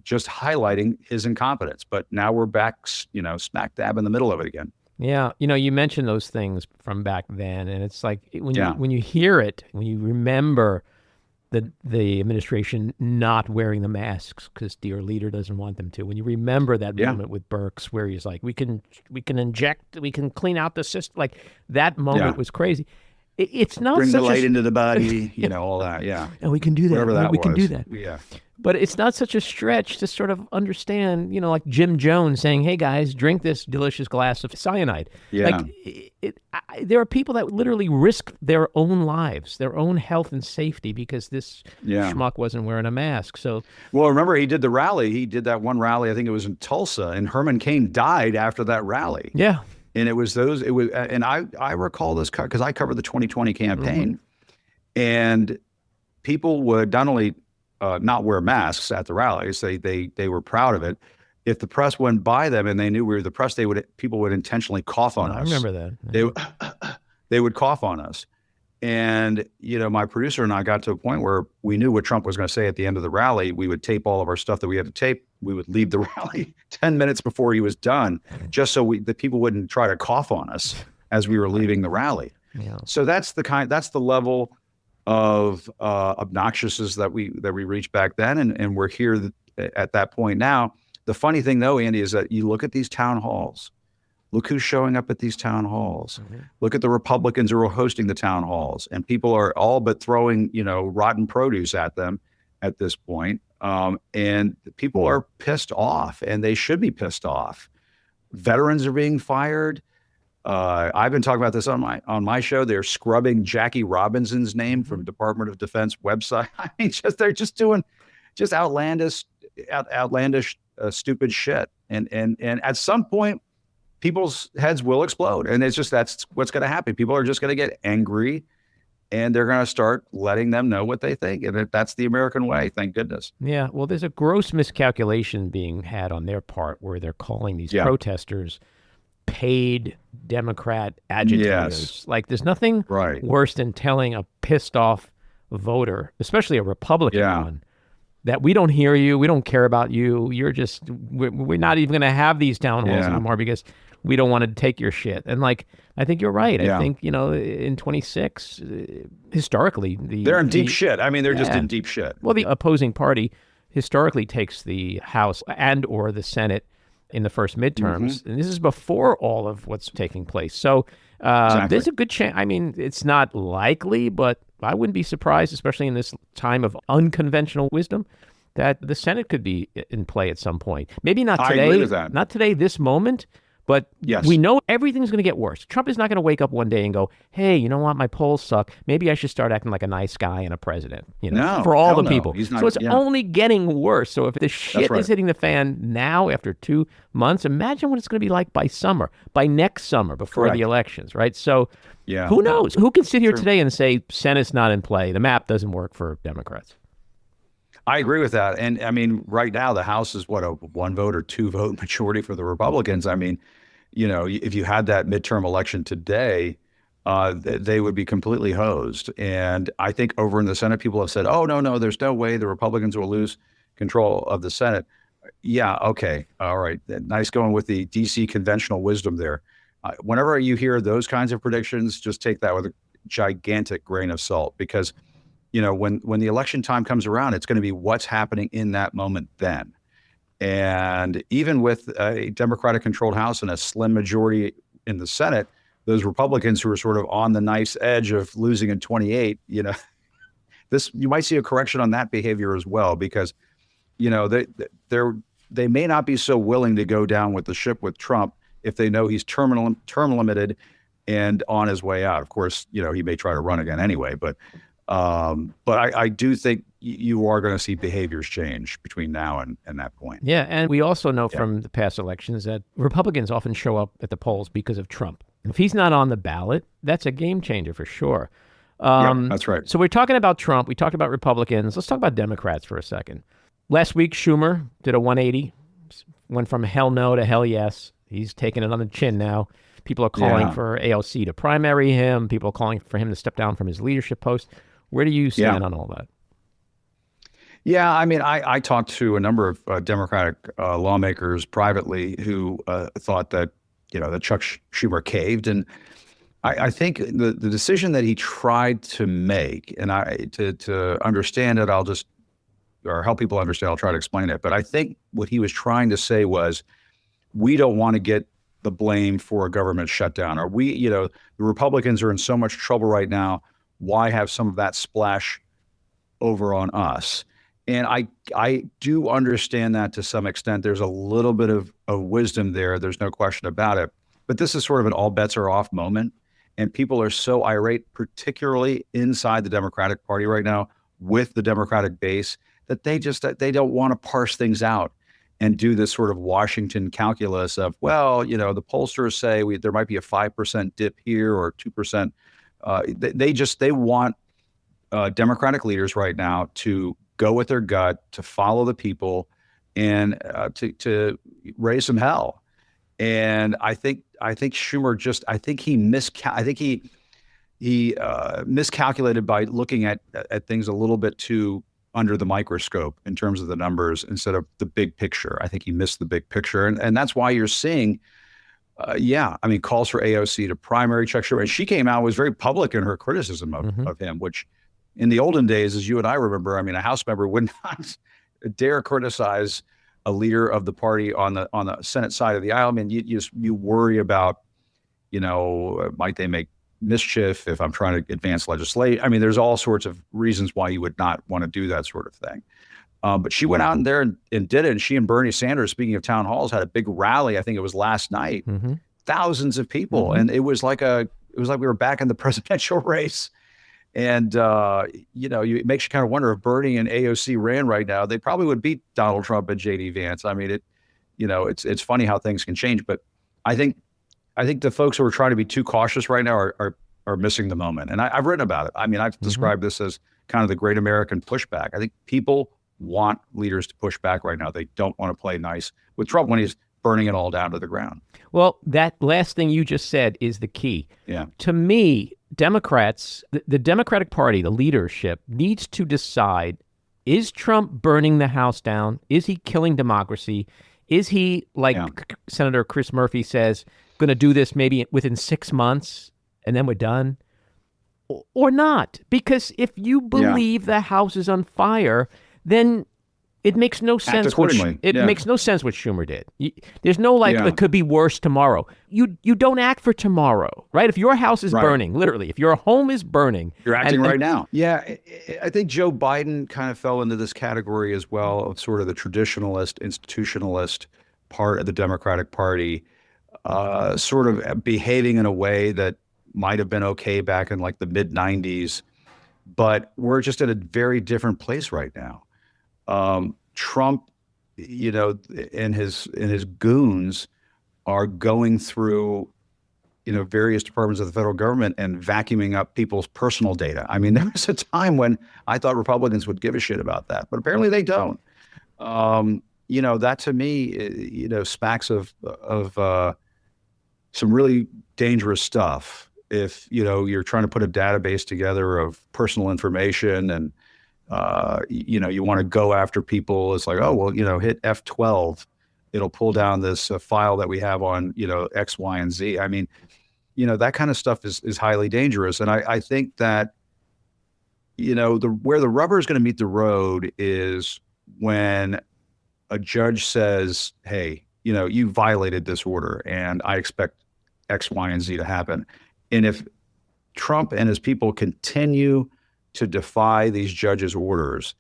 just highlighting his incompetence. But now we're back, smack dab in the middle of it again. Yeah. You mentioned those things from back then, and it's like when you hear it, when you remember the administration not wearing the masks because dear leader doesn't want them to. When you remember that moment with Birx where he's like, we can inject, we can clean out the system. Like that moment was crazy. It's not bring such the light into the body, all that. Yeah. And we can do that. Whatever that we was. can do that. Yeah. But it's not such a stretch to sort of understand, like Jim Jones saying, hey guys, drink this delicious glass of cyanide. Yeah. Like there are people that literally risk their own lives, their own health and safety because this schmuck wasn't wearing a mask. So, well, remember he did the rally. He did that one rally. I think it was in Tulsa, and Herman Cain died after that rally. Yeah. And and I recall this because I covered the 2020 campaign, and people would not only not wear masks at the rallies, they were proud of it. if the press went by them and they knew we were the press, people would intentionally cough on us. I remember that. They would cough on us. And, my producer and I got to a point where we knew what Trump was going to say at the end of the rally. We would tape all of our stuff that we had to tape. We would leave the rally 10 minutes before he was done, just so the people wouldn't try to cough on us as we were leaving the rally. Yeah. So that's the level of obnoxiousness that we reached back then. And we're here at that point now. The funny thing, though, Andy, is that you look at these town halls. Look who's showing up at these town halls. Mm-hmm. Look at the Republicans who are hosting the town halls, and people are all but throwing, rotten produce at them at this point. And people are pissed off, and they should be pissed off. Veterans are being fired. I've been talking about this on my show. They're scrubbing Jackie Robinson's name from Department of Defense website. I mean, they're just doing outlandish, stupid shit. And at some point, people's heads will explode. And that's what's going to happen. People are just going to get angry, and they're going to start letting them know what they think. And that's the American way, thank goodness. Yeah, well, there's a gross miscalculation being had on their part where they're calling these protesters paid Democrat agitators. Yes. Like, there's nothing worse than telling a pissed off voter, especially a Republican one, that we don't hear you, we don't care about you, we're not even going to have these town halls anymore because we don't want to take your shit. And I think you're right. I think, in 26, historically, they're in deep shit. I mean, they're just in deep shit. Well, the opposing party historically takes the House and or the Senate in the first midterms. Mm-hmm. And this is before all of what's taking place. So there's a good chance. I mean, it's not likely, but I wouldn't be surprised, especially in this time of unconventional wisdom, that the Senate could be in play at some point. Maybe not today. I agree with that. Not today, this moment. But we know everything's going to get worse. Trump is not going to wake up one day and go, hey, you know what? My polls suck. Maybe I should start acting like a nice guy and a president, for all the people. He's not, so it's only getting worse. So if the shit is hitting the fan now after 2 months, imagine what it's going to be like by summer, by next summer, before the elections, right? So who knows? Who can sit here today and say Senate's not in play? The map doesn't work for Democrats. I agree with that. And I mean, right now, the House is a 1 vote or 2 vote majority for the Republicans. I mean, if you had that midterm election today, they would be completely hosed. And I think over in the Senate, people have said, oh, no, there's no way the Republicans will lose control of the Senate. Yeah, okay. All right. Nice going with the DC conventional wisdom there. Whenever you hear those kinds of predictions, just take that with a gigantic grain of salt, because when the election time comes around, it's going to be what's happening in that moment then. And even with a Democratic-controlled House and a slim majority in the Senate, those Republicans who are sort of on the nice edge of losing in 28, you might see a correction on that behavior as well, because, they may not be so willing to go down with the ship with Trump if they know he's term limited and on his way out. Of course, he may try to run again anyway, but I do think you are going to see behaviors change between now and that point. Yeah, and we also know from the past elections that Republicans often show up at the polls because of Trump. If he's not on the ballot, that's a game changer for sure. That's right. So we're talking about Trump. We talked about Republicans. Let's talk about Democrats for a second. Last week, Schumer did a 180, went from hell no to hell yes. He's taking it on the chin now. People are calling for AOC to primary him. People are calling for him to step down from his leadership post. Where do you stand on all that? Yeah, I mean, I talked to a number of Democratic lawmakers privately who thought that, that Chuck Schumer caved. And I think the decision that he tried to make, and to understand it, or help people understand, I'll try to explain it. But I think what he was trying to say was, we don't want to get the blame for a government shutdown. Or the Republicans are in so much trouble right now. Why have some of that splash over on us? And I do understand that to some extent. There's a little bit of wisdom there. There's no question about it. But this is sort of an all bets are off moment. And people are so irate, particularly inside the Democratic Party right now with the Democratic base, that they don't want to parse things out and do this sort of Washington calculus of, well, the pollsters say there might be a 5% dip here or 2%. They want Democratic leaders right now to go with their gut, to follow the people, and to raise some hell. And I think Schumer he miscalculated by looking at things a little bit too under the microscope in terms of the numbers instead of the big picture. I think he missed the big picture, and that's why you're seeing, calls for AOC to primary Chuck Schumer. And she came out, was very public in her criticism of him, which in the olden days, as you and I remember, a House member would not dare criticize a leader of the party on the Senate side of the aisle. You worry about, might they make mischief if I'm trying to advance legislation. There's all sorts of reasons why you would not want to do that sort of thing. But she went out there and did it. And she and Bernie Sanders, speaking of town halls, had a big rally. I think it was last night, thousands of people. And it was like we were back in the presidential race. And, it makes you kind of wonder if Bernie and AOC ran right now, they probably would beat Donald Trump and JD Vance. It's funny how things can change, but I think the folks who are trying to be too cautious right now are missing the moment. And I've written about it. I've described this as kind of the great American pushback. I think people want leaders to push back right now. They don't want to play nice with Trump when he's burning it all down to the ground. Well, that last thing you just said is the key. Yeah. To me, Democrats, the Democratic Party, the leadership needs to decide, is Trump burning the House down? Is he killing democracy? Is he, like Senator Chris Murphy says, going to do this maybe within 6 months and then we're done? Or not? Because if you believe the House is on fire, then it makes no sense. Makes no sense what Schumer did. There's no it could be worse tomorrow. You don't act for tomorrow, right? If your house is burning, literally, if your home is burning, you're acting right now. Yeah, I think Joe Biden kind of fell into this category as well of sort of the traditionalist, institutionalist part of the Democratic Party, sort of behaving in a way that might have been okay back in like the mid 90s, but we're just at a very different place right now. Trump, and his goons are going through, various departments of the federal government and vacuuming up people's personal data. There was a time when I thought Republicans would give a shit about that, but apparently they don't. That to me, smacks of some really dangerous stuff. If, you're trying to put a database together of personal information and, you want to go after people. It's like, hit F12. It'll pull down this file that we have on, X, Y, and Z. That kind of stuff is highly dangerous. And I think that, where the rubber is going to meet the road is when a judge says, hey, you violated this order and I expect X, Y, and Z to happen. And if Trump and his people continue to defy these judges' orders,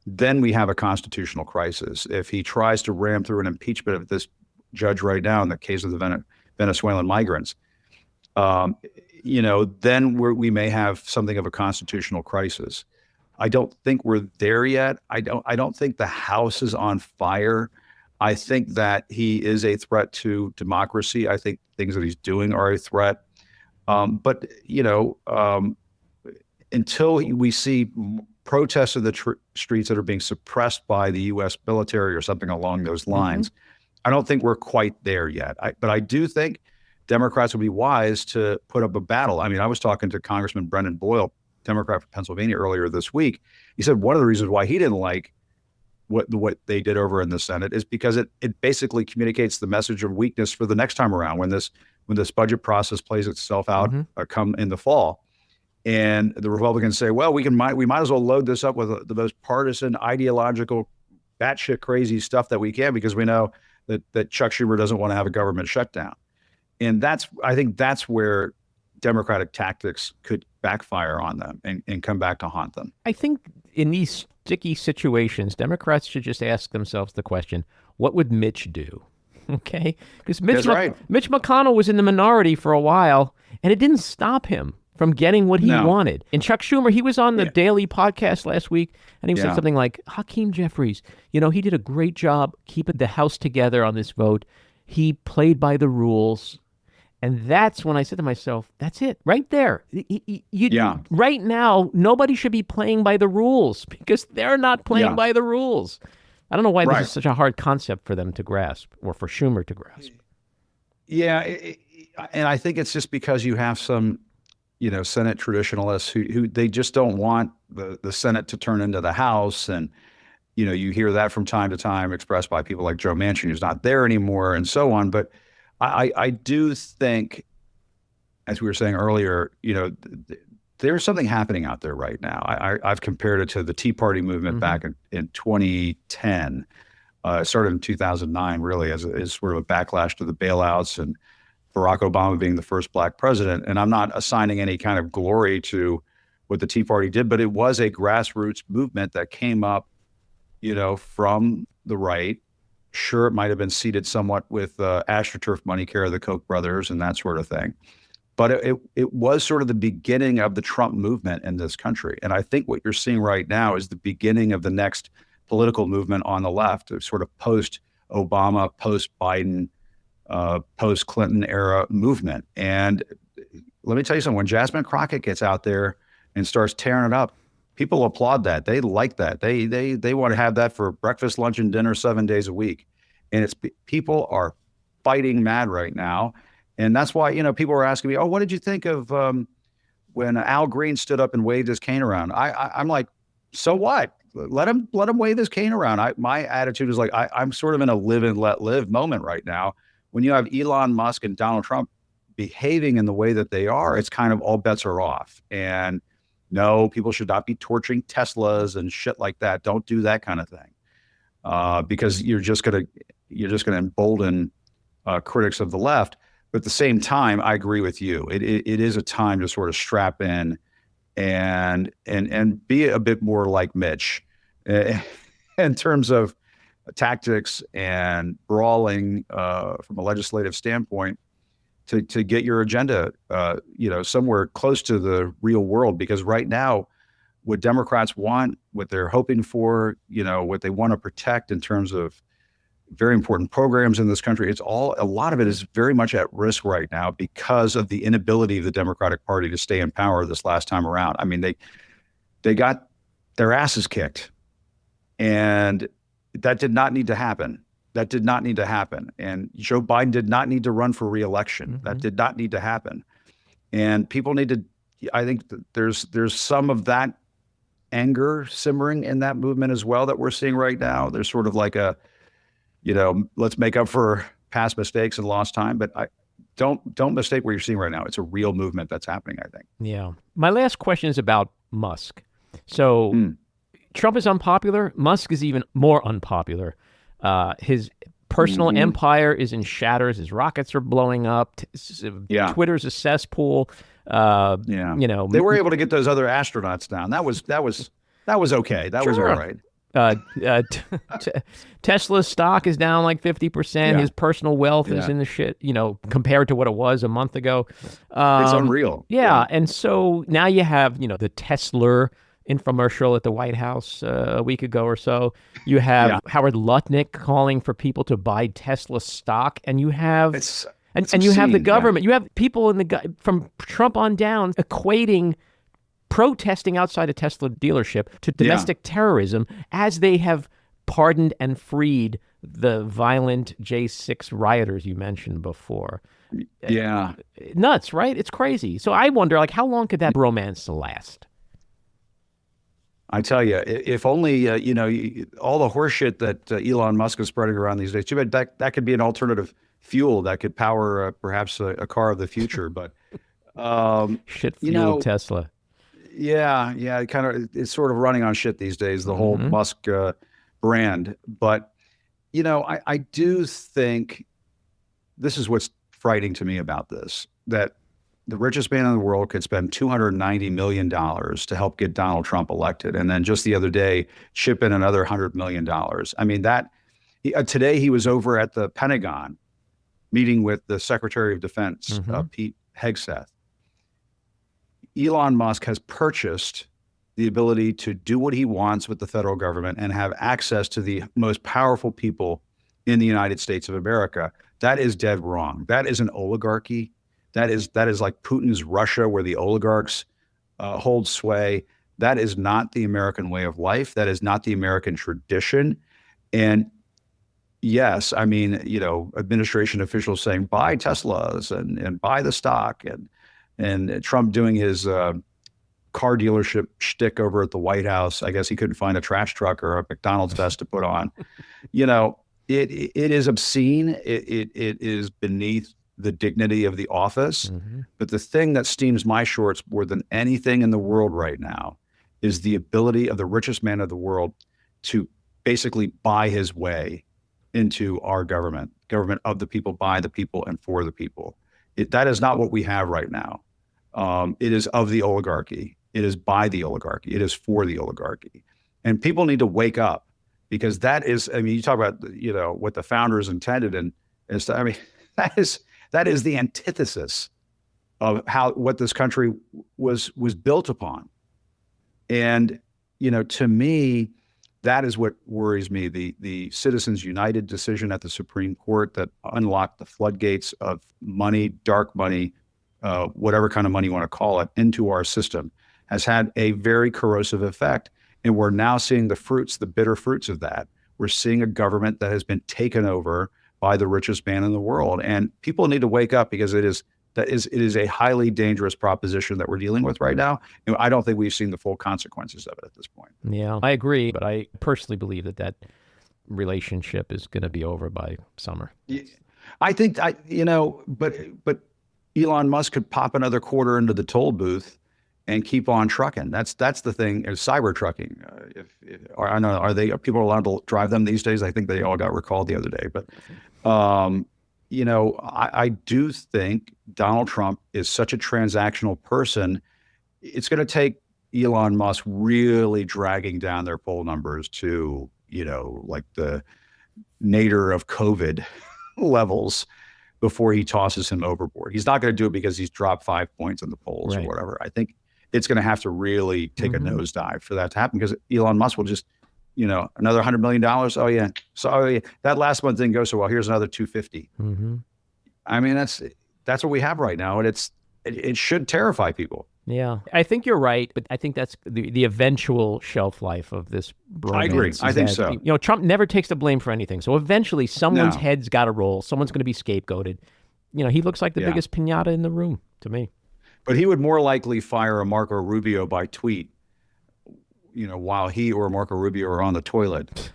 then we have a constitutional crisis. If he tries to ram through an impeachment of this judge right now in the case of the Venezuelan migrants, then we may have something of a constitutional crisis. I don't think we're there yet. I don't think the House is on fire. I think that he is a threat to democracy. I think things that he's doing are a threat. But until we see protests in the streets that are being suppressed by the U.S. military or something along those lines, I don't think we're quite there yet. But I do think Democrats would be wise to put up a battle. I was talking to Congressman Brendan Boyle, Democrat from Pennsylvania, earlier this week. He said one of the reasons why he didn't like what they did over in the Senate is because it basically communicates the message of weakness for the next time around when this budget process plays itself out come in the fall. And the Republicans say, well, we might as well load this up with the most partisan, ideological, batshit crazy stuff that we can because we know that Chuck Schumer doesn't want to have a government shutdown. And I think that's where Democratic tactics could backfire on them and come back to haunt them. I think in these sticky situations, Democrats should just ask themselves the question, what would Mitch do? Okay? Because Mitch McConnell was in the minority for a while, and it didn't stop him from getting what he wanted. And Chuck Schumer, he was on the Daily podcast last week, and he said something like, Hakeem Jeffries, he did a great job keeping the House together on this vote. He played by the rules. And that's when I said to myself, that's it, right there. Right now, nobody should be playing by the rules because they're not playing by the rules. I don't know why Right. this is such a hard concept for them to grasp, or for Schumer to grasp. Yeah, and I think it's just because you have some, Senate traditionalists who they just don't want the Senate to turn into the House, and you hear that from time to time expressed by people like Joe Manchin, who's not there anymore, and so on. But I do think, as we were saying earlier, there's something happening out there right now. I've compared it to the Tea Party movement back in 2010. It started in 2009, really, as sort of a backlash to the bailouts and Barack Obama being the first black president. And I'm not assigning any kind of glory to what the Tea Party did, but it was a grassroots movement that came up, from the right. Sure, it might have been seeded somewhat with AstroTurf money, care of the Koch brothers, and that sort of thing. But it was sort of the beginning of the Trump movement in this country. And I think what you're seeing right now is the beginning of the next political movement on the left, sort of post-Obama, post-Biden, post-Clinton era movement. And let me tell you something, when Jasmine Crockett gets out there and starts tearing it up, people applaud that. They like that. They want to have that for breakfast, lunch, and dinner 7 days a week. And people are fighting mad right now. And that's why, people are asking me, oh, what did you think of when Al Green stood up and waved his cane around? I'm like, so what? Let him wave his cane around. My attitude is like, I'm sort of in a live and let live moment right now. When you have Elon Musk and Donald Trump behaving in the way that they are, it's kind of all bets are off. And no, people should not be torching Teslas and shit like that. Don't do that kind of thing, because you're just gonna embolden critics of the left. But at the same time, I agree with you. It is a time to sort of strap in and be a bit more like Mitch in terms of tactics and brawling from a legislative standpoint to get your agenda, somewhere close to the real world. Because right now, what Democrats want, what they're hoping for, what they want to protect in terms of very important programs in this country, a lot of it is very much at risk right now because of the inability of the Democratic Party to stay in power this last time around. I mean, they got their asses kicked, and that did not need to happen. And Joe Biden did not need to run for re-election. That did not need to happen. And people need to, I think there's some of that anger simmering in that movement as well that we're seeing right now. There's sort of like a, let's make up for past mistakes and lost time. But don't mistake what you're seeing right now. It's a real movement that's happening, I think. Yeah. My last question is about Musk. So Trump is unpopular. Musk is even more unpopular. His personal empire is in shatters. His rockets are blowing up. Twitter's a cesspool. They were able to get those other astronauts down. That was okay. That was all right. Tesla's stock is down like 50%. His personal wealth is in the shit, compared to what it was a month ago. It's unreal. Yeah. And so now you have, the Tesla infomercial at the White House a week ago or so. You have Howard Lutnick calling for people to buy Tesla stock, and you have and you have the government. You have people from Trump on down equating protesting outside a Tesla dealership to domestic terrorism, as they have pardoned and freed the violent J6 rioters you mentioned before. Yeah. Nuts, right? It's crazy. So I wonder, how long could that romance last? I tell you, if only, all the horseshit that Elon Musk is spreading around these days, too bad that could be an alternative fuel that could power perhaps a car of the future. But, shit fuel Tesla. Yeah. It's sort of running on shit these days, the whole Musk brand. But, I do think this is what's frightening to me about this, that the richest man in the world could spend $290 million to help get Donald Trump elected. And then just the other day, chip in another $100 million. I mean, today he was over at the Pentagon meeting with the Secretary of Defense, Pete Hegseth. Elon Musk has purchased the ability to do what he wants with the federal government and have access to the most powerful people in the United States of America. That is dead wrong. That is an oligarchy. That is like Putin's Russia, where the oligarchs hold sway. That is not the American way of life. That is not the American tradition. And yes, I mean, administration officials saying buy Teslas and buy the stock, and Trump doing his car dealership shtick over at the White House. I guess he couldn't find a trash truck or a McDonald's vest to put on. It is obscene. It is beneath the dignity of the office. Mm-hmm. But the thing that steams my shorts more than anything in the world right now is the ability of the richest man of the world to basically buy his way into our government of the people, by the people, and for the people. That is not what we have right now. It is of the oligarchy. It is by the oligarchy. It is for the oligarchy. And people need to wake up, because that is, I mean, you talk about, what the founders intended, and I mean, that is the antithesis of what this country was built upon. And, to me, that is what worries me. The Citizens United decision at the Supreme Court that unlocked the floodgates of money, dark money, whatever kind of money you want to call it, into our system, has had a very corrosive effect. And we're now seeing the bitter fruits of that. We're seeing a government that has been taken over by the richest man in the world. And people need to wake up, because it is a highly dangerous proposition that we're dealing with right now. And I don't think we've seen the full consequences of it at this point. Yeah, I agree. But I personally believe that relationship is going to be over by summer. I think, but Elon Musk could pop another quarter into the toll booth and keep on trucking. That's the thing. Cyber trucking. I don't know, are people allowed to drive them these days? I think they all got recalled the other day. But I do think Donald Trump is such a transactional person. It's going to take Elon Musk really dragging down their poll numbers to, like the nadir of COVID levels before he tosses him overboard. He's not going to do it because he's dropped 5 points in the polls or whatever. I think it's going to have to really take a nosedive for that to happen, because Elon Musk will just, another $100 million. Oh yeah. So that last month didn't go so well. Here's another 250. Mm-hmm. I mean, that's what we have right now. And it should terrify people. Yeah, I think you're right, but I think that's the eventual shelf life of this bromance. I agree. I think so. Trump never takes the blame for anything. So eventually someone's head's got to roll. Someone's going to be scapegoated. He looks like the biggest piñata in the room to me. But he would more likely fire a Marco Rubio by tweet, while he or Marco Rubio are on the toilet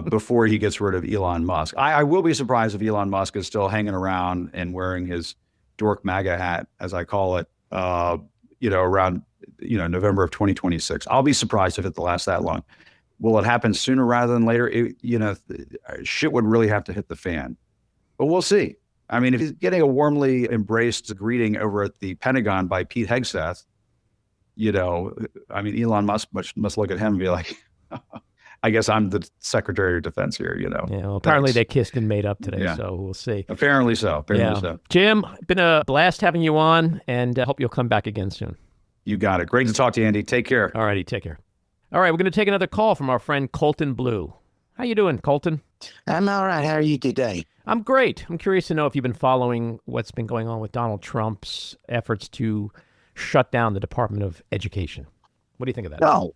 before he gets rid of Elon Musk. I will be surprised if Elon Musk is still hanging around and wearing his dork MAGA hat, as I call it, around, November of 2026. I'll be surprised if it lasts that long. Will it happen sooner rather than later? Shit would really have to hit the fan. But we'll see. I mean, if he's getting a warmly embraced greeting over at the Pentagon by Pete Hegseth, Elon Musk must look at him and be like, I guess I'm the Secretary of Defense here, Yeah, well, apparently they kissed and made up today, so we'll see. Apparently so. Jim, been a blast having you on, and I hope you'll come back again soon. You got it. Great to talk to you, Andy. Take care. All righty, take care. All right, we're going to take another call from our friend Colton Blue. How you doing, Colton? I'm all right. How are you today? I'm great. I'm curious to know if you've been following what's been going on with Donald Trump's efforts to shut down the Department of Education. What do you think of that? Oh,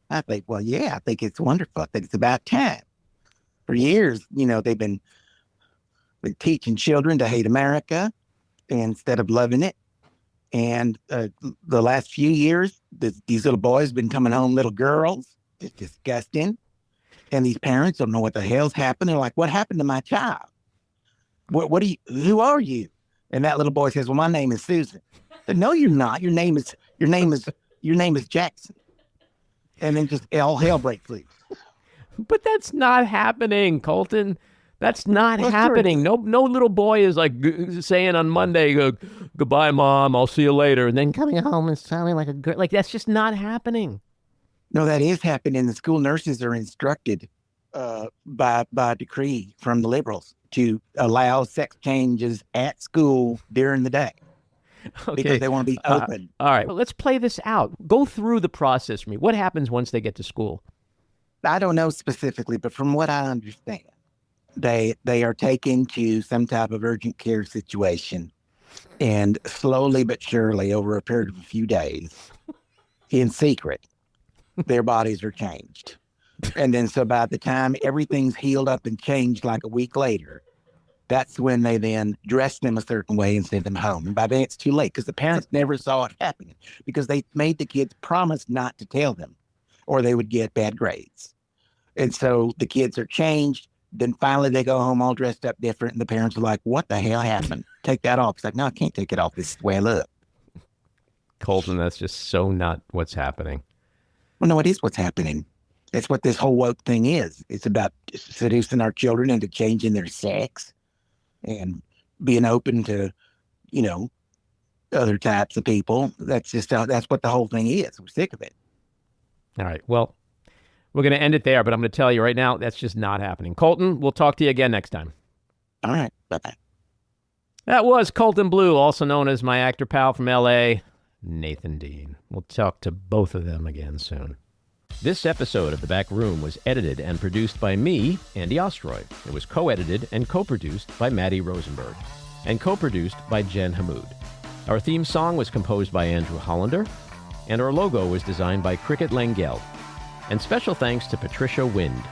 I think it's wonderful. I think it's about time. For years, they've been teaching children to hate America instead of loving it. And the last few years, these little boys have been coming home, little girls. It's disgusting. And these parents don't know what the hell's happened. They're like, what happened to my child? Who are you? And that little boy says, well, my name is Susan. But no, you're not. Your name is Jackson. And then just all hell breaks loose. But that's not happening, Colton. That's not happening. No little boy is like saying on Monday, goodbye, Mom, I'll see you later. And then coming home and sounding like a girl. Like, that's just not happening. No, that is happening. The school nurses are instructed by decree from the liberals to allow sex changes at school during the day. Okay. Because they want to be open. All right, well, let's play this out. Go through the process for me. What happens once they get to school? I don't know specifically, but from what I understand, they are taken to some type of urgent care situation, and slowly but surely, over a period of a few days, in secret, their bodies are changed. And then so by the time everything's healed up and changed like a week later, that's when they then dress them a certain way and send them home. And by then it's too late because the parents never saw it happening because they made the kids promise not to tell them or they would get bad grades. And so the kids are changed. Then finally they go home all dressed up different. And the parents are like, what the hell happened? Take that off. It's like, no, I can't take it off. This is the way I look. Colton, that's just so not what's happening. Well, no, it is what's happening. That's what this whole woke thing is. It's about seducing our children into changing their sex and being open to, other types of people. That's what the whole thing is. We're sick of it. All right. Well, we're going to end it there, but I'm going to tell you right now, that's just not happening. Colton, we'll talk to you again next time. All right. Bye-bye. That was Colton Blue, also known as my actor pal from L.A., Nathan Dean. We'll talk to both of them again soon. This episode of The Back Room was edited and produced by me, Andy Ostroy. It was co-edited and co-produced by Maddie Rosenberg and co-produced by Jen Hammoud. Our theme song was composed by Andrew Hollander, and our logo was designed by Cricket Langell. And special thanks to Patricia Wind.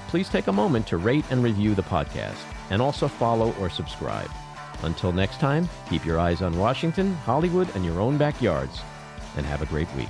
Please take a moment to rate and review the podcast, and also follow or subscribe. Until next time, keep your eyes on Washington, Hollywood, and your own backyards, and have a great week.